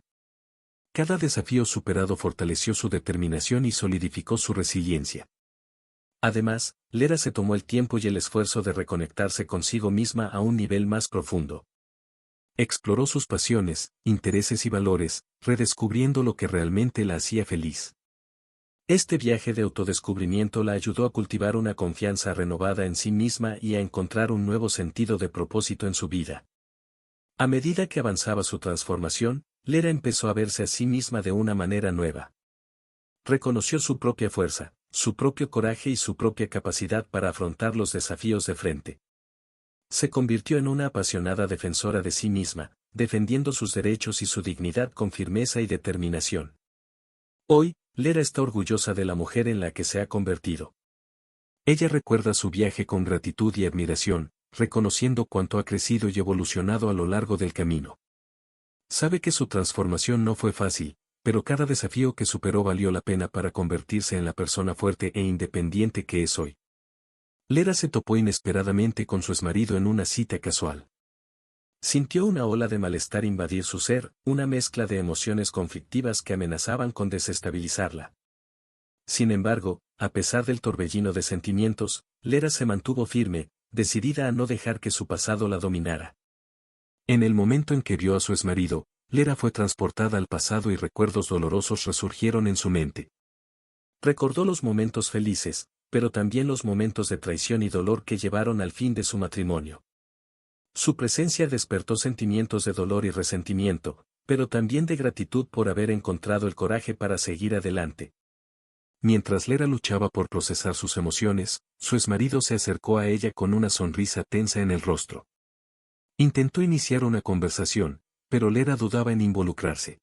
Cada desafío superado fortaleció su determinación y solidificó su resiliencia. Además, Lera se tomó el tiempo y el esfuerzo de reconectarse consigo misma a un nivel más profundo. Exploró sus pasiones, intereses y valores, redescubriendo lo que realmente la hacía feliz. Este viaje de autodescubrimiento la ayudó a cultivar una confianza renovada en sí misma y a encontrar un nuevo sentido de propósito en su vida. A medida que avanzaba su transformación, Lera empezó a verse a sí misma de una manera nueva. Reconoció su propia fuerza, su propio coraje y su propia capacidad para afrontar los desafíos de frente. Se convirtió en una apasionada defensora de sí misma, defendiendo sus derechos y su dignidad con firmeza y determinación. Hoy, Lera está orgullosa de la mujer en la que se ha convertido. Ella recuerda su viaje con gratitud y admiración, reconociendo cuánto ha crecido y evolucionado a lo largo del camino. Sabe que su transformación no fue fácil, pero cada desafío que superó valió la pena para convertirse en la persona fuerte e independiente que es hoy. Lera se topó inesperadamente con su exmarido en una cita casual. Sintió una ola de malestar invadir su ser, una mezcla de emociones conflictivas que amenazaban con desestabilizarla. Sin embargo, a pesar del torbellino de sentimientos, Lera se mantuvo firme, decidida a no dejar que su pasado la dominara. En el momento en que vio a su exmarido, Lera fue transportada al pasado y recuerdos dolorosos resurgieron en su mente. Recordó los momentos felices, pero también los momentos de traición y dolor que llevaron al fin de su matrimonio. Su presencia despertó sentimientos de dolor y resentimiento, pero también de gratitud por haber encontrado el coraje para seguir adelante. Mientras Lera luchaba por procesar sus emociones, su exmarido se acercó a ella con una sonrisa tensa en el rostro. Intentó iniciar una conversación, pero Lera dudaba en involucrarse.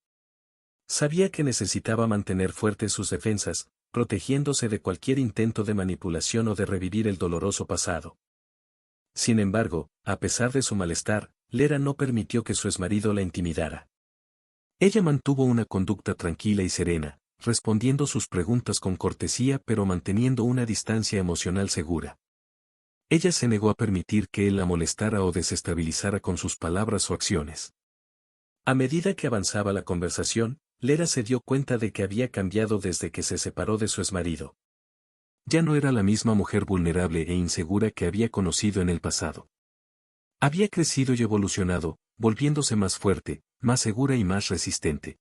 Sabía que necesitaba mantener fuertes sus defensas, protegiéndose de cualquier intento de manipulación o de revivir el doloroso pasado. Sin embargo, a pesar de su malestar, Lera no permitió que su exmarido la intimidara. Ella mantuvo una conducta tranquila y serena, respondiendo sus preguntas con cortesía pero manteniendo una distancia emocional segura. Ella se negó a permitir que él la molestara o desestabilizara con sus palabras o acciones. A medida que avanzaba la conversación, Lera se dio cuenta de que había cambiado desde que se separó de su exmarido. Ya no era la misma mujer vulnerable e insegura que había conocido en el pasado. Había crecido y evolucionado, volviéndose más fuerte, más segura y más resistente.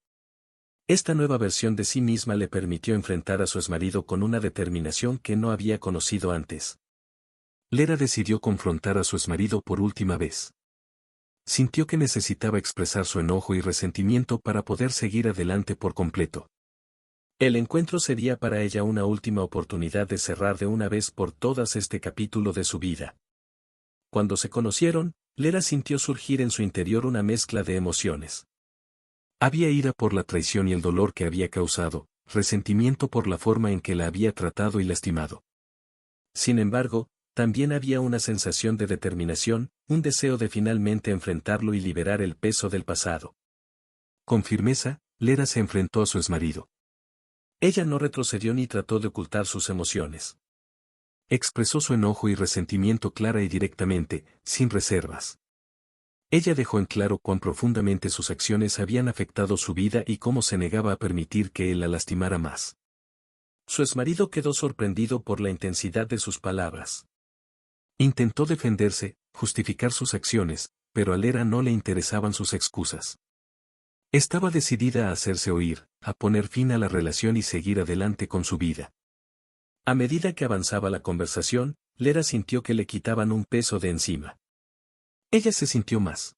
Esta nueva versión de sí misma le permitió enfrentar a su exmarido con una determinación que no había conocido antes. Lera decidió confrontar a su exmarido por última vez. Sintió que necesitaba expresar su enojo y resentimiento para poder seguir adelante por completo. El encuentro sería para ella una última oportunidad de cerrar de una vez por todas este capítulo de su vida. Cuando se conocieron, Lera sintió surgir en su interior una mezcla de emociones. Había ira por la traición y el dolor que había causado, resentimiento por la forma en que la había tratado y lastimado. Sin embargo, también había una sensación de determinación, un deseo de finalmente enfrentarlo y liberar el peso del pasado. Con firmeza, Lera se enfrentó a su exmarido. Ella no retrocedió ni trató de ocultar sus emociones. Expresó su enojo y resentimiento clara y directamente, sin reservas. Ella dejó en claro cuán profundamente sus acciones habían afectado su vida y cómo se negaba a permitir que él la lastimara más. Su exmarido quedó sorprendido por la intensidad de sus palabras. Intentó defenderse, justificar sus acciones, pero a Lera no le interesaban sus excusas. Estaba decidida a hacerse oír, a poner fin a la relación y seguir adelante con su vida. A medida que avanzaba la conversación, Lera sintió que le quitaban un peso de encima. Ella se sintió más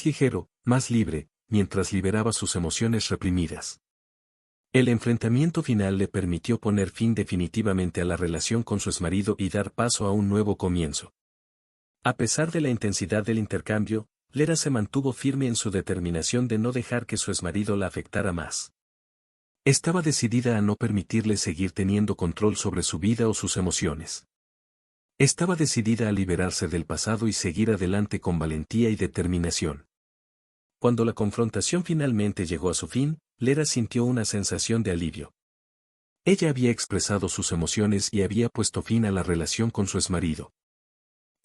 ligero, más libre, mientras liberaba sus emociones reprimidas. El enfrentamiento final le permitió poner fin definitivamente a la relación con su exmarido y dar paso a un nuevo comienzo. A pesar de la intensidad del intercambio, Lera se mantuvo firme en su determinación de no dejar que su exmarido la afectara más. Estaba decidida a no permitirle seguir teniendo control sobre su vida o sus emociones. Estaba decidida a liberarse del pasado y seguir adelante con valentía y determinación. Cuando la confrontación finalmente llegó a su fin, Lera sintió una sensación de alivio. Ella había expresado sus emociones y había puesto fin a la relación con su exmarido.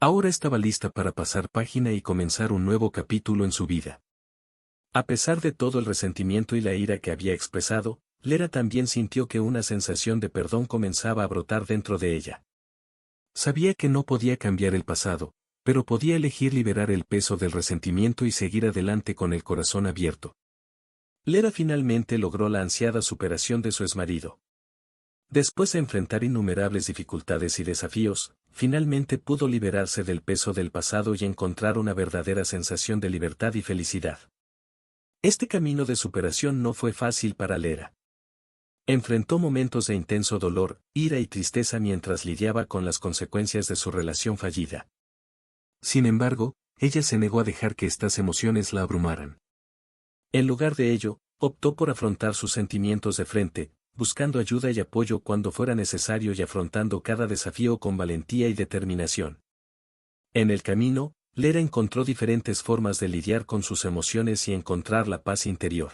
Ahora estaba lista para pasar página y comenzar un nuevo capítulo en su vida. A pesar de todo el resentimiento y la ira que había expresado, Lera también sintió que una sensación de perdón comenzaba a brotar dentro de ella. Sabía que no podía cambiar el pasado, pero podía elegir liberar el peso del resentimiento y seguir adelante con el corazón abierto. Lera finalmente logró la ansiada superación de su exmarido. Después de enfrentar innumerables dificultades y desafíos, finalmente pudo liberarse del peso del pasado y encontrar una verdadera sensación de libertad y felicidad. Este camino de superación no fue fácil para Lera. Enfrentó momentos de intenso dolor, ira y tristeza mientras lidiaba con las consecuencias de su relación fallida. Sin embargo, ella se negó a dejar que estas emociones la abrumaran. En lugar de ello, optó por afrontar sus sentimientos de frente, buscando ayuda y apoyo cuando fuera necesario y afrontando cada desafío con valentía y determinación. En el camino, Lera encontró diferentes formas de lidiar con sus emociones y encontrar la paz interior.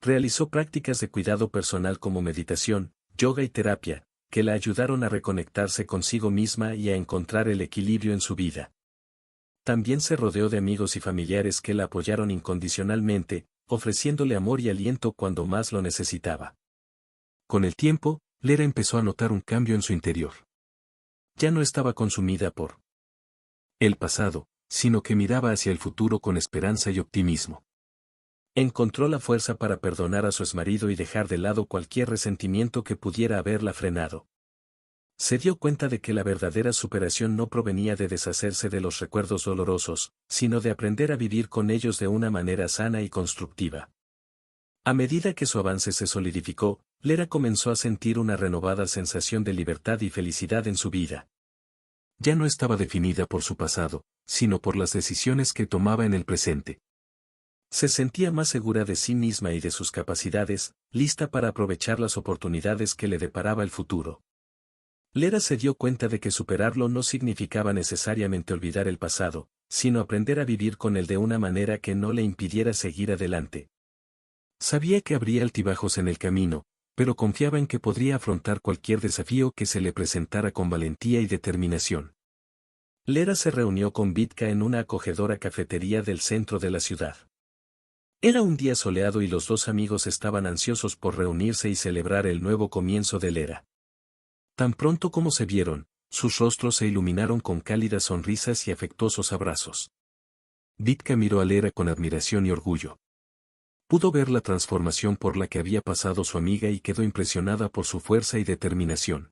Realizó prácticas de cuidado personal como meditación, yoga y terapia, que la ayudaron a reconectarse consigo misma y a encontrar el equilibrio en su vida. También se rodeó de amigos y familiares que la apoyaron incondicionalmente, ofreciéndole amor y aliento cuando más lo necesitaba. Con el tiempo, Lera empezó a notar un cambio en su interior. Ya no estaba consumida por el pasado, sino que miraba hacia el futuro con esperanza y optimismo. Encontró la fuerza para perdonar a su exmarido y dejar de lado cualquier resentimiento que pudiera haberla frenado. Se dio cuenta de que la verdadera superación no provenía de deshacerse de los recuerdos dolorosos, sino de aprender a vivir con ellos de una manera sana y constructiva. A medida que su avance se solidificó, Lera comenzó a sentir una renovada sensación de libertad y felicidad en su vida. Ya no estaba definida por su pasado, sino por las decisiones que tomaba en el presente. Se sentía más segura de sí misma y de sus capacidades, lista para aprovechar las oportunidades que le deparaba el futuro. Lera se dio cuenta de que superarlo no significaba necesariamente olvidar el pasado, sino aprender a vivir con él de una manera que no le impidiera seguir adelante. Sabía que habría altibajos en el camino, pero confiaba en que podría afrontar cualquier desafío que se le presentara con valentía y determinación. Lera se reunió con Vitka en una acogedora cafetería del centro de la ciudad. Era un día soleado y los dos amigos estaban ansiosos por reunirse y celebrar el nuevo comienzo de Lera. Tan pronto como se vieron, sus rostros se iluminaron con cálidas sonrisas y afectuosos abrazos. Vitka miró a Lera con admiración y orgullo. Pudo ver la transformación por la que había pasado su amiga y quedó impresionada por su fuerza y determinación.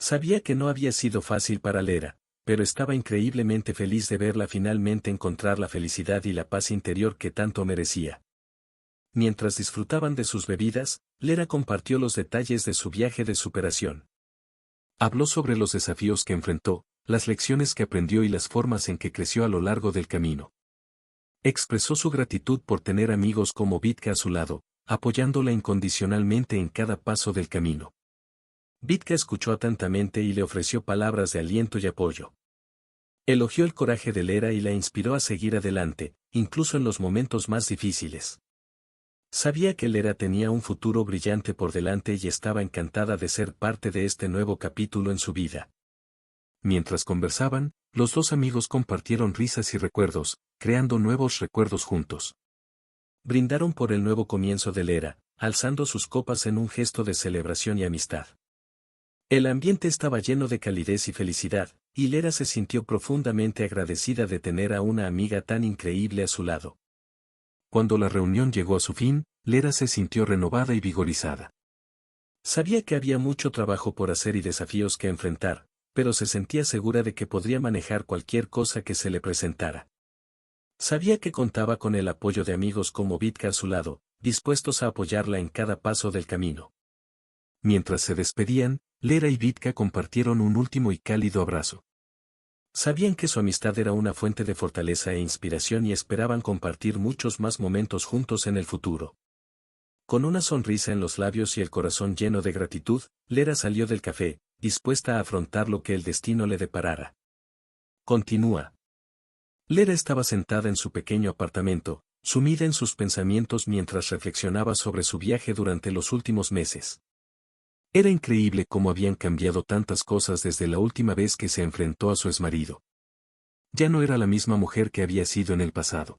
Sabía que no había sido fácil para Lera, pero estaba increíblemente feliz de verla finalmente encontrar la felicidad y la paz interior que tanto merecía. Mientras disfrutaban de sus bebidas, Lera compartió los detalles de su viaje de superación. Habló sobre los desafíos que enfrentó, las lecciones que aprendió y las formas en que creció a lo largo del camino. Expresó su gratitud por tener amigos como Vitka a su lado, apoyándola incondicionalmente en cada paso del camino. Vitka escuchó atentamente y le ofreció palabras de aliento y apoyo. Elogió el coraje de Lera y la inspiró a seguir adelante, incluso en los momentos más difíciles. Sabía que Lera tenía un futuro brillante por delante y estaba encantada de ser parte de este nuevo capítulo en su vida. Mientras conversaban, los dos amigos compartieron risas y recuerdos, creando nuevos recuerdos juntos. Brindaron por el nuevo comienzo de Lera, alzando sus copas en un gesto de celebración y amistad. El ambiente estaba lleno de calidez y felicidad, y Lera se sintió profundamente agradecida de tener a una amiga tan increíble a su lado. Cuando la reunión llegó a su fin, Lera se sintió renovada y vigorizada. Sabía que había mucho trabajo por hacer y desafíos que enfrentar, pero se sentía segura de que podría manejar cualquier cosa que se le presentara. Sabía que contaba con el apoyo de amigos como Vitka a su lado, dispuestos a apoyarla en cada paso del camino. Mientras se despedían, Lera y Vitka compartieron un último y cálido abrazo. Sabían que su amistad era una fuente de fortaleza e inspiración y esperaban compartir muchos más momentos juntos en el futuro. Con una sonrisa en los labios y el corazón lleno de gratitud, Lera salió del café, dispuesta a afrontar lo que el destino le deparara. Continúa. Lera estaba sentada en su pequeño apartamento, sumida en sus pensamientos mientras reflexionaba sobre su viaje durante los últimos meses. Era increíble cómo habían cambiado tantas cosas desde la última vez que se enfrentó a su exmarido. Ya no era la misma mujer que había sido en el pasado.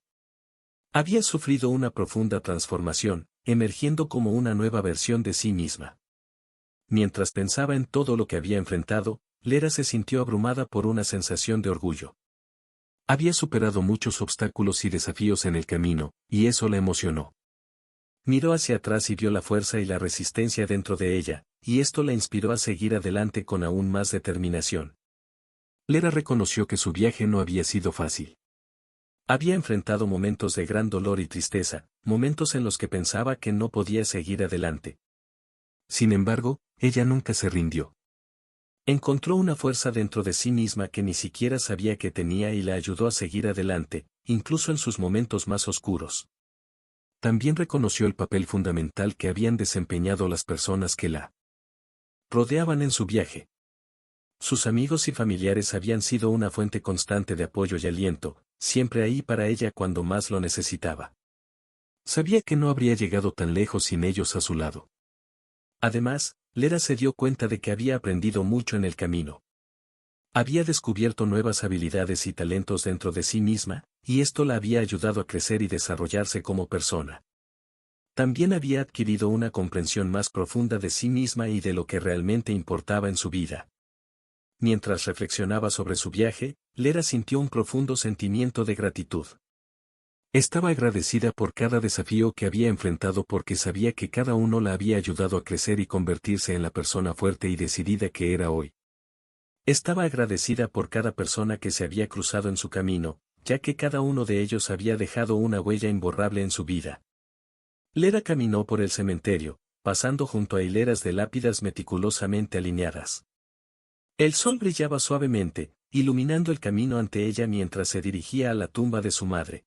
Había sufrido una profunda transformación, emergiendo como una nueva versión de sí misma. Mientras pensaba en todo lo que había enfrentado, Lera se sintió abrumada por una sensación de orgullo. Había superado muchos obstáculos y desafíos en el camino, y eso la emocionó. Miró hacia atrás y vio la fuerza y la resistencia dentro de ella, y esto la inspiró a seguir adelante con aún más determinación. Lera reconoció que su viaje no había sido fácil. Había enfrentado momentos de gran dolor y tristeza, momentos en los que pensaba que no podía seguir adelante. Sin embargo, ella nunca se rindió. Encontró una fuerza dentro de sí misma que ni siquiera sabía que tenía y la ayudó a seguir adelante, incluso en sus momentos más oscuros. También reconoció el papel fundamental que habían desempeñado las personas que la rodeaban en su viaje. Sus amigos y familiares habían sido una fuente constante de apoyo y aliento, siempre ahí para ella cuando más lo necesitaba. Sabía que no habría llegado tan lejos sin ellos a su lado. Además, Lera se dio cuenta de que había aprendido mucho en el camino. Había descubierto nuevas habilidades y talentos dentro de sí misma, y esto la había ayudado a crecer y desarrollarse como persona. También había adquirido una comprensión más profunda de sí misma y de lo que realmente importaba en su vida. Mientras reflexionaba sobre su viaje, Lera sintió un profundo sentimiento de gratitud. Estaba agradecida por cada desafío que había enfrentado porque sabía que cada uno la había ayudado a crecer y convertirse en la persona fuerte y decidida que era hoy. Estaba agradecida por cada persona que se había cruzado en su camino, ya que cada uno de ellos había dejado una huella imborrable en su vida. Lera caminó por el cementerio, pasando junto a hileras de lápidas meticulosamente alineadas. El sol brillaba suavemente, iluminando el camino ante ella mientras se dirigía a la tumba de su madre.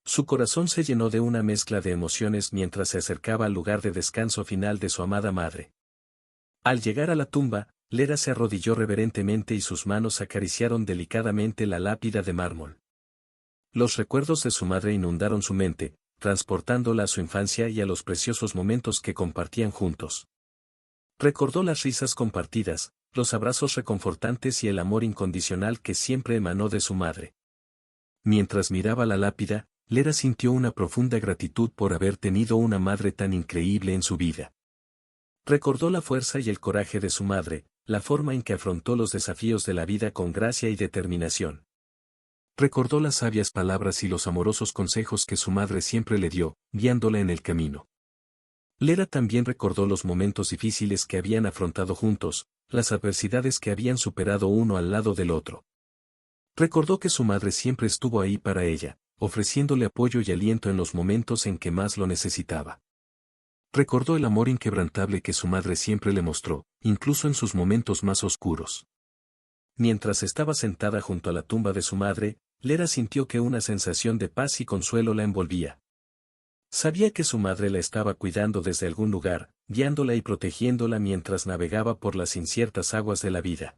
Su corazón se llenó de una mezcla de emociones mientras se acercaba al lugar de descanso final de su amada madre. Al llegar a la tumba, Lera se arrodilló reverentemente y sus manos acariciaron delicadamente la lápida de mármol. Los recuerdos de su madre inundaron su mente, transportándola a su infancia y a los preciosos momentos que compartían juntos. Recordó las risas compartidas, los abrazos reconfortantes y el amor incondicional que siempre emanó de su madre. Mientras miraba la lápida, Lera sintió una profunda gratitud por haber tenido una madre tan increíble en su vida. Recordó la fuerza y el coraje de su madre, la forma en que afrontó los desafíos de la vida con gracia y determinación. Recordó las sabias palabras y los amorosos consejos que su madre siempre le dio, guiándola en el camino. Lera también recordó los momentos difíciles que habían afrontado juntos, las adversidades que habían superado uno al lado del otro. Recordó que su madre siempre estuvo ahí para ella, ofreciéndole apoyo y aliento en los momentos en que más lo necesitaba. Recordó el amor inquebrantable que su madre siempre le mostró, incluso en sus momentos más oscuros. Mientras estaba sentada junto a la tumba de su madre, Lera sintió que una sensación de paz y consuelo la envolvía. Sabía que su madre la estaba cuidando desde algún lugar, guiándola y protegiéndola mientras navegaba por las inciertas aguas de la vida.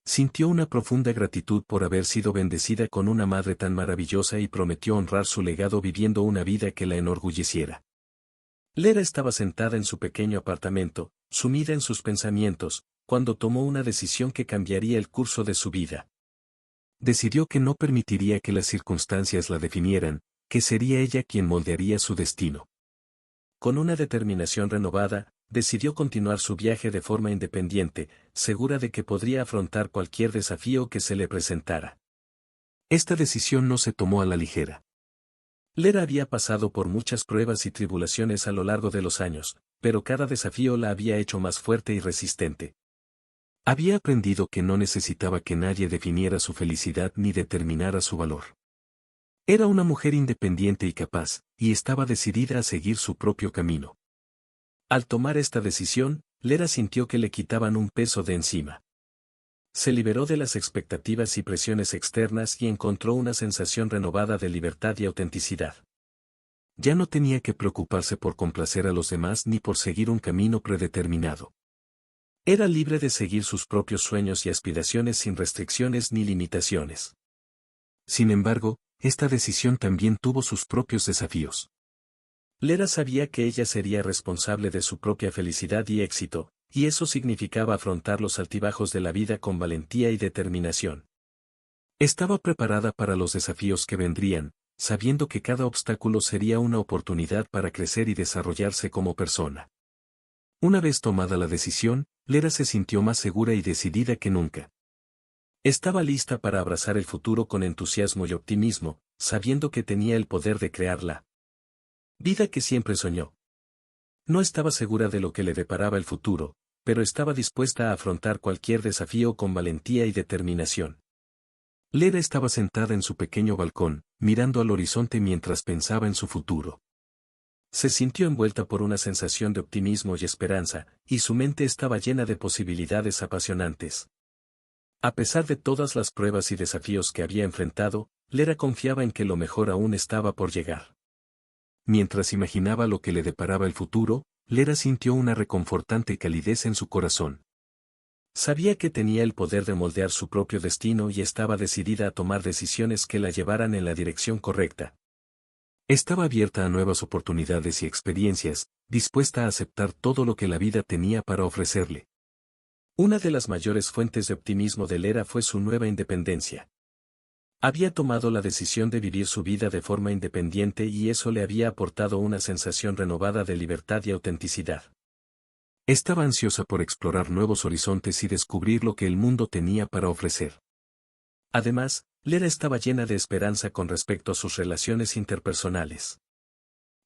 Sintió una profunda gratitud por haber sido bendecida con una madre tan maravillosa y prometió honrar su legado viviendo una vida que la enorgulleciera. Lera estaba sentada en su pequeño apartamento, sumida en sus pensamientos, cuando tomó una decisión que cambiaría el curso de su vida. Decidió que no permitiría que las circunstancias la definieran, que sería ella quien moldearía su destino. Con una determinación renovada, decidió continuar su viaje de forma independiente, segura de que podría afrontar cualquier desafío que se le presentara. Esta decisión no se tomó a la ligera. Lera había pasado por muchas pruebas y tribulaciones a lo largo de los años, pero cada desafío la había hecho más fuerte y resistente. Había aprendido que no necesitaba que nadie definiera su felicidad ni determinara su valor. Era una mujer independiente y capaz, y estaba decidida a seguir su propio camino. Al tomar esta decisión, Lera sintió que le quitaban un peso de encima. Se liberó de las expectativas y presiones externas y encontró una sensación renovada de libertad y autenticidad. Ya no tenía que preocuparse por complacer a los demás ni por seguir un camino predeterminado. Era libre de seguir sus propios sueños y aspiraciones sin restricciones ni limitaciones. Sin embargo, esta decisión también tuvo sus propios desafíos. Lera sabía que ella sería responsable de su propia felicidad y éxito, y eso significaba afrontar los altibajos de la vida con valentía y determinación. Estaba preparada para los desafíos que vendrían, sabiendo que cada obstáculo sería una oportunidad para crecer y desarrollarse como persona. Una vez tomada la decisión, Lera se sintió más segura y decidida que nunca. Estaba lista para abrazar el futuro con entusiasmo y optimismo, sabiendo que tenía el poder de crear la vida que siempre soñó. No estaba segura de lo que le deparaba el futuro, pero estaba dispuesta a afrontar cualquier desafío con valentía y determinación. Lera estaba sentada en su pequeño balcón, mirando al horizonte mientras pensaba en su futuro. Se sintió envuelta por una sensación de optimismo y esperanza, y su mente estaba llena de posibilidades apasionantes. A pesar de todas las pruebas y desafíos que había enfrentado, Lera confiaba en que lo mejor aún estaba por llegar. Mientras imaginaba lo que le deparaba el futuro, Lera sintió una reconfortante calidez en su corazón. Sabía que tenía el poder de moldear su propio destino y estaba decidida a tomar decisiones que la llevaran en la dirección correcta. Estaba abierta a nuevas oportunidades y experiencias, dispuesta a aceptar todo lo que la vida tenía para ofrecerle. Una de las mayores fuentes de optimismo de Lera fue su nueva independencia. Había tomado la decisión de vivir su vida de forma independiente y eso le había aportado una sensación renovada de libertad y autenticidad. Estaba ansiosa por explorar nuevos horizontes y descubrir lo que el mundo tenía para ofrecer. Además, Lera estaba llena de esperanza con respecto a sus relaciones interpersonales.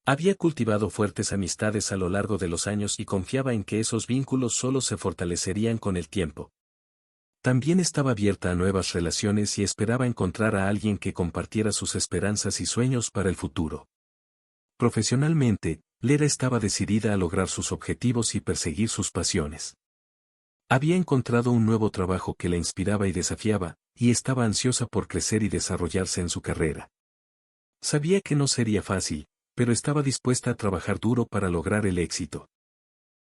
Había cultivado fuertes amistades a lo largo de los años y confiaba en que esos vínculos solo se fortalecerían con el tiempo. También estaba abierta a nuevas relaciones y esperaba encontrar a alguien que compartiera sus esperanzas y sueños para el futuro. Profesionalmente, Lera estaba decidida a lograr sus objetivos y perseguir sus pasiones. Había encontrado un nuevo trabajo que la inspiraba y desafiaba, y estaba ansiosa por crecer y desarrollarse en su carrera. Sabía que no sería fácil, pero estaba dispuesta a trabajar duro para lograr el éxito.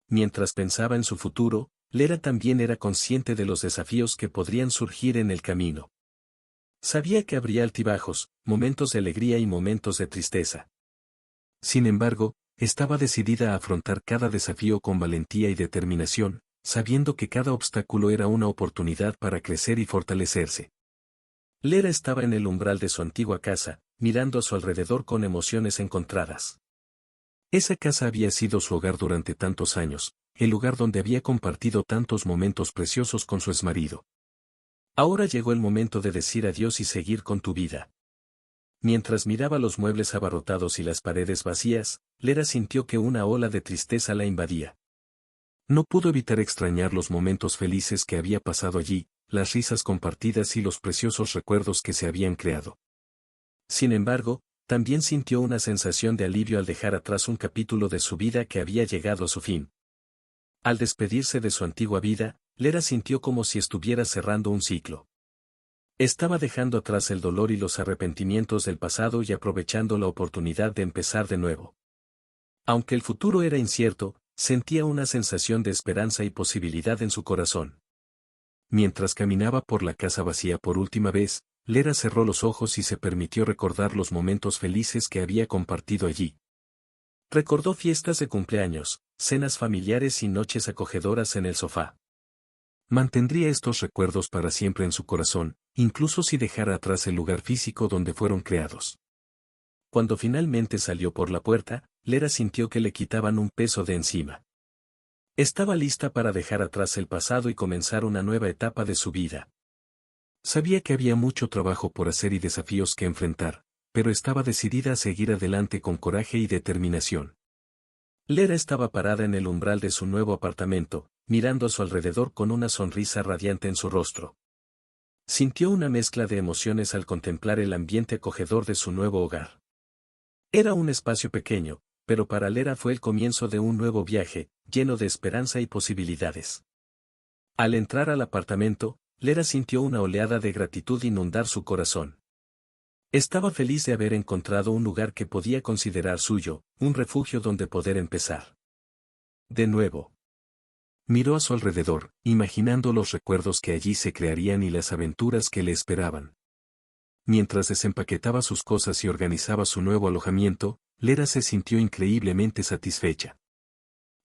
Mientras pensaba en su futuro, Lera también era consciente de los desafíos que podrían surgir en el camino. Sabía que habría altibajos, momentos de alegría y momentos de tristeza. Sin embargo, estaba decidida a afrontar cada desafío con valentía y determinación, sabiendo que cada obstáculo era una oportunidad para crecer y fortalecerse. Lera estaba en el umbral de su antigua casa, mirando a su alrededor con emociones encontradas. Esa casa había sido su hogar durante tantos años, el lugar donde había compartido tantos momentos preciosos con su exmarido. Ahora llegó el momento de decir adiós y seguir con tu vida. Mientras miraba los muebles abarrotados y las paredes vacías, Lera sintió que una ola de tristeza la invadía. No pudo evitar extrañar los momentos felices que había pasado allí, las risas compartidas y los preciosos recuerdos que se habían creado. Sin embargo, también sintió una sensación de alivio al dejar atrás un capítulo de su vida que había llegado a su fin. Al despedirse de su antigua vida, Lera sintió como si estuviera cerrando un ciclo. Estaba dejando atrás el dolor y los arrepentimientos del pasado y aprovechando la oportunidad de empezar de nuevo. Aunque el futuro era incierto, sentía una sensación de esperanza y posibilidad en su corazón. Mientras caminaba por la casa vacía por última vez, Lera cerró los ojos y se permitió recordar los momentos felices que había compartido allí. Recordó fiestas de cumpleaños, cenas familiares y noches acogedoras en el sofá. Mantendría estos recuerdos para siempre en su corazón, incluso si dejara atrás el lugar físico donde fueron creados. Cuando finalmente salió por la puerta, Lera sintió que le quitaban un peso de encima. Estaba lista para dejar atrás el pasado y comenzar una nueva etapa de su vida. Sabía que había mucho trabajo por hacer y desafíos que enfrentar, pero estaba decidida a seguir adelante con coraje y determinación. Lera estaba parada en el umbral de su nuevo apartamento, mirando a su alrededor con una sonrisa radiante en su rostro. Sintió una mezcla de emociones al contemplar el ambiente acogedor de su nuevo hogar. Era un espacio pequeño, pero para Lera fue el comienzo de un nuevo viaje, lleno de esperanza y posibilidades. Al entrar al apartamento, Lera sintió una oleada de gratitud inundar su corazón. Estaba feliz de haber encontrado un lugar que podía considerar suyo, un refugio donde poder empezar. De nuevo. Miró a su alrededor, imaginando los recuerdos que allí se crearían y las aventuras que le esperaban. Mientras desempaquetaba sus cosas y organizaba su nuevo alojamiento, Lera se sintió increíblemente satisfecha.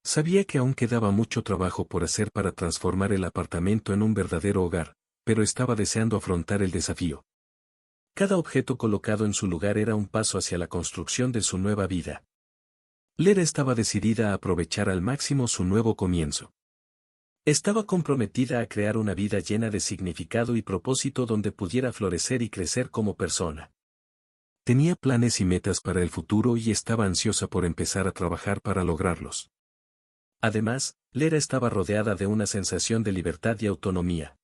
Sabía que aún quedaba mucho trabajo por hacer para transformar el apartamento en un verdadero hogar, pero estaba deseando afrontar el desafío. Cada objeto colocado en su lugar era un paso hacia la construcción de su nueva vida. Lera estaba decidida a aprovechar al máximo su nuevo comienzo. Estaba comprometida a crear una vida llena de significado y propósito donde pudiera florecer y crecer como persona. Tenía planes y metas para el futuro y estaba ansiosa por empezar a trabajar para lograrlos. Además, Lera estaba rodeada de una sensación de libertad y autonomía.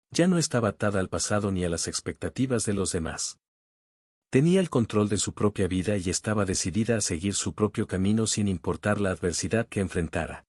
Ya no estaba atada al pasado ni a las expectativas de los demás. Tenía el control de su propia vida y estaba decidida a seguir su propio camino sin importar la adversidad que enfrentara.